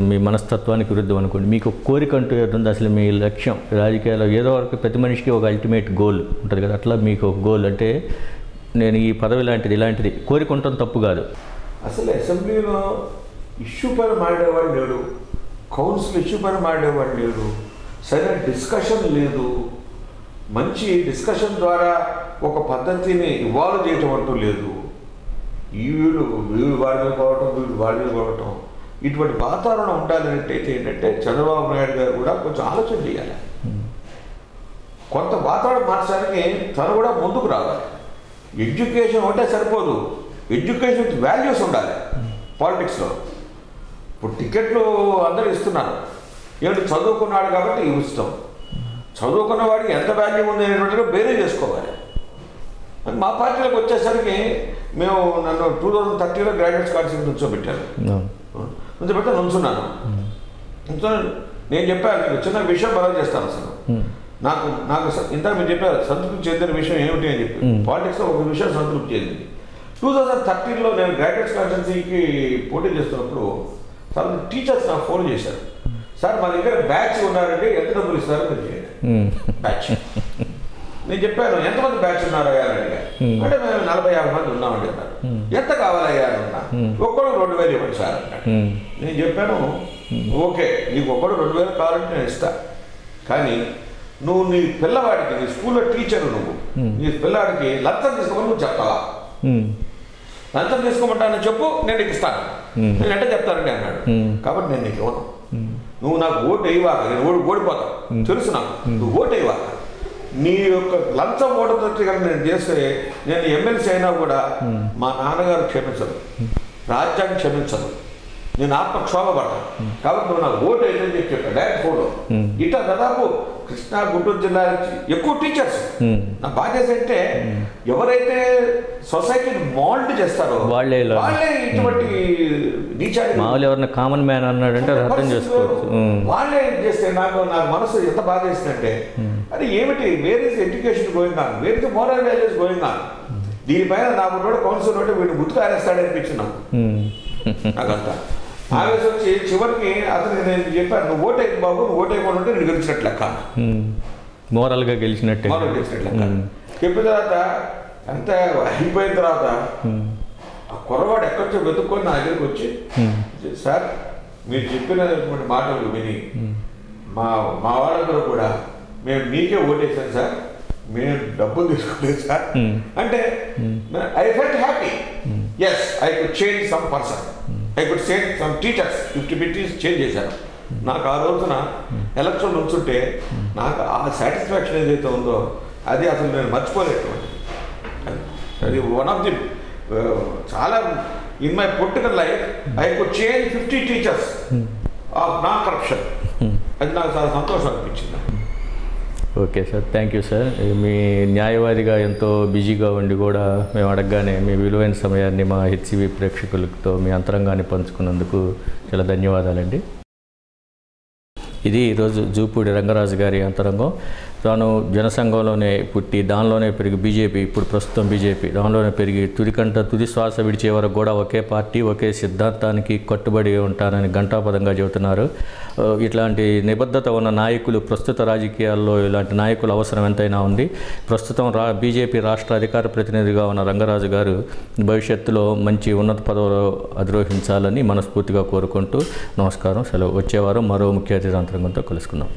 మీ మనస్తత్వానికి విరుద్ధం అనుకోండి. మీకు కోరిక అంటూ ఏది అసలు మీ లక్ష్యం రాజకీయాల్లో ఏదో వరకు ప్రతి మనిషికి ఒక అల్టిమేట్ గోల్ ఉంటుంది కదా, అట్లా మీకు ఒక గోల్ అంటే నేను ఈ పదవి ఇలాంటిది కోరిక ఉండటం తప్పు కాదు. అసలు అసెంబ్లీలో ఇష్యూ పైన మాట్లాడేవాడు లేడు, కౌన్సిల్ ఇష్యూ పైన మాట్లాడేవాడు లేడు, సరైన డిస్కషన్ లేదు, మంచి డిస్కషన్ ద్వారా ఒక పద్ధతిని ఇవాల్వ్ చేయటం అంటూ లేదు. వీళ్ళు వాడి మీద పోవటం, వీళ్ళు వాడి మీద పోవటం, ఇటువంటి వాతావరణం ఉండాలనేటైతే ఏంటంటే చంద్రబాబు నాయుడు గారు కూడా కొంచెం ఆలోచన చేయాలి. కొంత వాతావరణం మార్చడానికి తను కూడా ముందుకు రావాలి. ఎడ్యుకేషన్ ఒకటే సరిపోదు, ఎడ్యుకేషన్ విత్ వాల్యూస్ ఉండాలి పాలిటిక్స్లో. ఇప్పుడు టికెట్లు అందరూ ఇస్తున్నారు, ఏమిటి చదువుకున్నాడు కాబట్టి ఇస్తాం. చదువుకున్న వాడికి ఎంత వాల్యూ ఉంది అనేటువంటిగా బేరే చేసుకోవాలి. మా పార్టీలోకి వచ్చేసరికి మేము నన్ను 2030లో గ్రాడ్యుయేట్ స్కాలర్షిప్ నుంచోబెట్టాను. నుంచున్నాను. నేను చెప్పాను చిన్న విషయం బాగా చేస్తాను. అసలు నాకు ఇంత మీరు చెప్పారు సంతృప్తి చెందిన విషయం ఏమిటి అని చెప్పి, పాలిటిక్స్లో ఒక విషయం సంతృప్తి చెందింది. 2013లో నేను గ్రాడ్యుయేట్ స్కాలర్షిప్కి పోటీ చేస్తున్నప్పుడు చాలా టీచర్స్ నాకు ఫోన్ చేశారు, సార్ మా దగ్గర బ్యాచ్ ఉన్నారంటే ఎంత డబ్బులు ఇస్తారో మీరు చేయండి. బ్యాచ్ నేను చెప్పాను ఎంతమంది బ్యాచ్ ఉన్నారు అయ్యా అని అడిగా. అంటే మేము 40-50 మంది ఉన్నామండి అన్నారు. ఎంత కావాలయ్యా అని ఉన్నా. ఒక్కడు 2000 ఇవ్వండి సార్ అన్నాడు. నేను చెప్పాను ఓకే నీకు ఒక్కడు 2000 కావాలంటే నేను ఇస్తా, కానీ నువ్వు నీ పిల్లవాడికి నీ స్కూల్లో టీచరు నువ్వు నీ పిల్లవాడికి లంచం తీసుకోమని నువ్వు చెప్తావా? లంచం తీసుకోమంటానని చెప్పు, నేను నీకు ఇస్తాను. నేను అంటే చెప్తానండి అన్నాడు. కాబట్టి నేను నీకు ఇవ్వను. నువ్వు నాకు ఓటు వేయవాక, నేను ఓడిపోతావు తెలుసు నాకు. నువ్వు ఓటు వేయవాక, నీ యొక్క లంచం ఓటుతో నేను చేస్తే నేను ఎమ్మెల్సీ అయినా కూడా మా నాన్నగారు క్షమించదు, రాజ్యాన్ని క్షమించదు, నేను ఆత్మక్షోభ పడతాను. కాబట్టి నువ్వు నాకు ఓటు వేయని చెప్పి చెప్పాను డైరెక్ట్ ఫోన్లో. ఇట్లా దాదాపు కృష్ణా గుంటూరు జిల్లా నుంచి ఎక్కువ టీచర్స్. నా బాధ్యత అంటే ఎవరైతే సొసైటీని మోల్డ్ చేస్తారో వాళ్ళే ఇటువంటి ఎవరైనా కామన్ మ్యాన్ అన్నాడంటే అర్థం చేసుకోవచ్చు. వాళ్ళే చేస్తే నాకు మనసు ఎంత బాధ వేసిందంటే అది ఏమిటి, where is education going on, where is moral values going on. దీనిపైన నాకు కౌన్సిల్ ఉంటే వీడిని గుర్తుకు ఆరేస్తాడనిపించింది నాకంతా. ఆవేశం వచ్చి చివరికి అతను నేను చెప్పాను నువ్వు ఓటేది బాబు, నువ్వు ఓటేయకుండా ఉంటే నేను గెలిచినట్లు లెక్క, మోరల్గా గెలిచినట్టు లెక్క. చెప్పిన తర్వాత అంతా అయిపోయిన తర్వాత ఆ కుర్రవాడు ఎక్కడో వెతుక్కొని నా దగ్గరికి వచ్చి సార్ మీరు చెప్పినటువంటి మాటలు విని మా వాళ్ళందరూ కూడా మేము మీకే ఓటేసాం సార్, మేము డబ్బులు తీసుకోలేదు సార్ అంటే I felt happy. Yes I could change some person, I could change some teachers. 50 change చేశాను. నాకు ఆ రోజున ఎలక్షన్ ఉంచుంటే నాకు ఆ సాటిస్ఫాక్షన్ ఏదైతే ఉందో అది అసలు నేను మర్చిపోలేటువంటి. అది వన్ ఆఫ్ ది చాలా in my political life I could change 50 teachers of non corruption. అది నాకు చాలా సంతోషం అనిపించింది. Okay sir, thank you sir. మీ న్యాయవాదిగా ఎంతో బిజీగా ఉండి కూడా మేము అడగగానే మీ విలువైన సమయాన్ని మా హెచ్సివి ప్రేక్షకులతో మీ అంతరంగాన్ని పంచుకున్నందుకు చాలా ధన్యవాదాలండి. ఇది ఈరోజు జూపూడి రంగరాజు గారి అంతరంగం. తాను జనసంఘంలోనే పుట్టి దానిలోనే పెరిగి బీజేపీ, ఇప్పుడు ప్రస్తుతం బీజేపీ దానిలోనే పెరిగి తుది శ్వాస విడిచే వరకు కూడా ఒకే పార్టీ ఒకే సిద్ధాంతానికి కట్టుబడి ఉంటానని ఘంటాపదంగా చెబుతున్నారు. ఇట్లాంటి నిబద్ధత ఉన్న నాయకులు ప్రస్తుత రాజకీయాల్లో ఇలాంటి నాయకుల అవసరం ఎంతైనా ఉంది. ప్రస్తుతం బీజేపీ రాష్ట్ర అధికార ప్రతినిధిగా ఉన్న రంగరాజు గారు భవిష్యత్తులో మంచి ఉన్నత పదవులు అధిరోహించాలని మనస్ఫూర్తిగా కోరుకుంటూ నమస్కారం, సెలవు. వచ్చేవారం మరో ముఖ్య అతిథి అంతరంగంతో కలుసుకుందాం.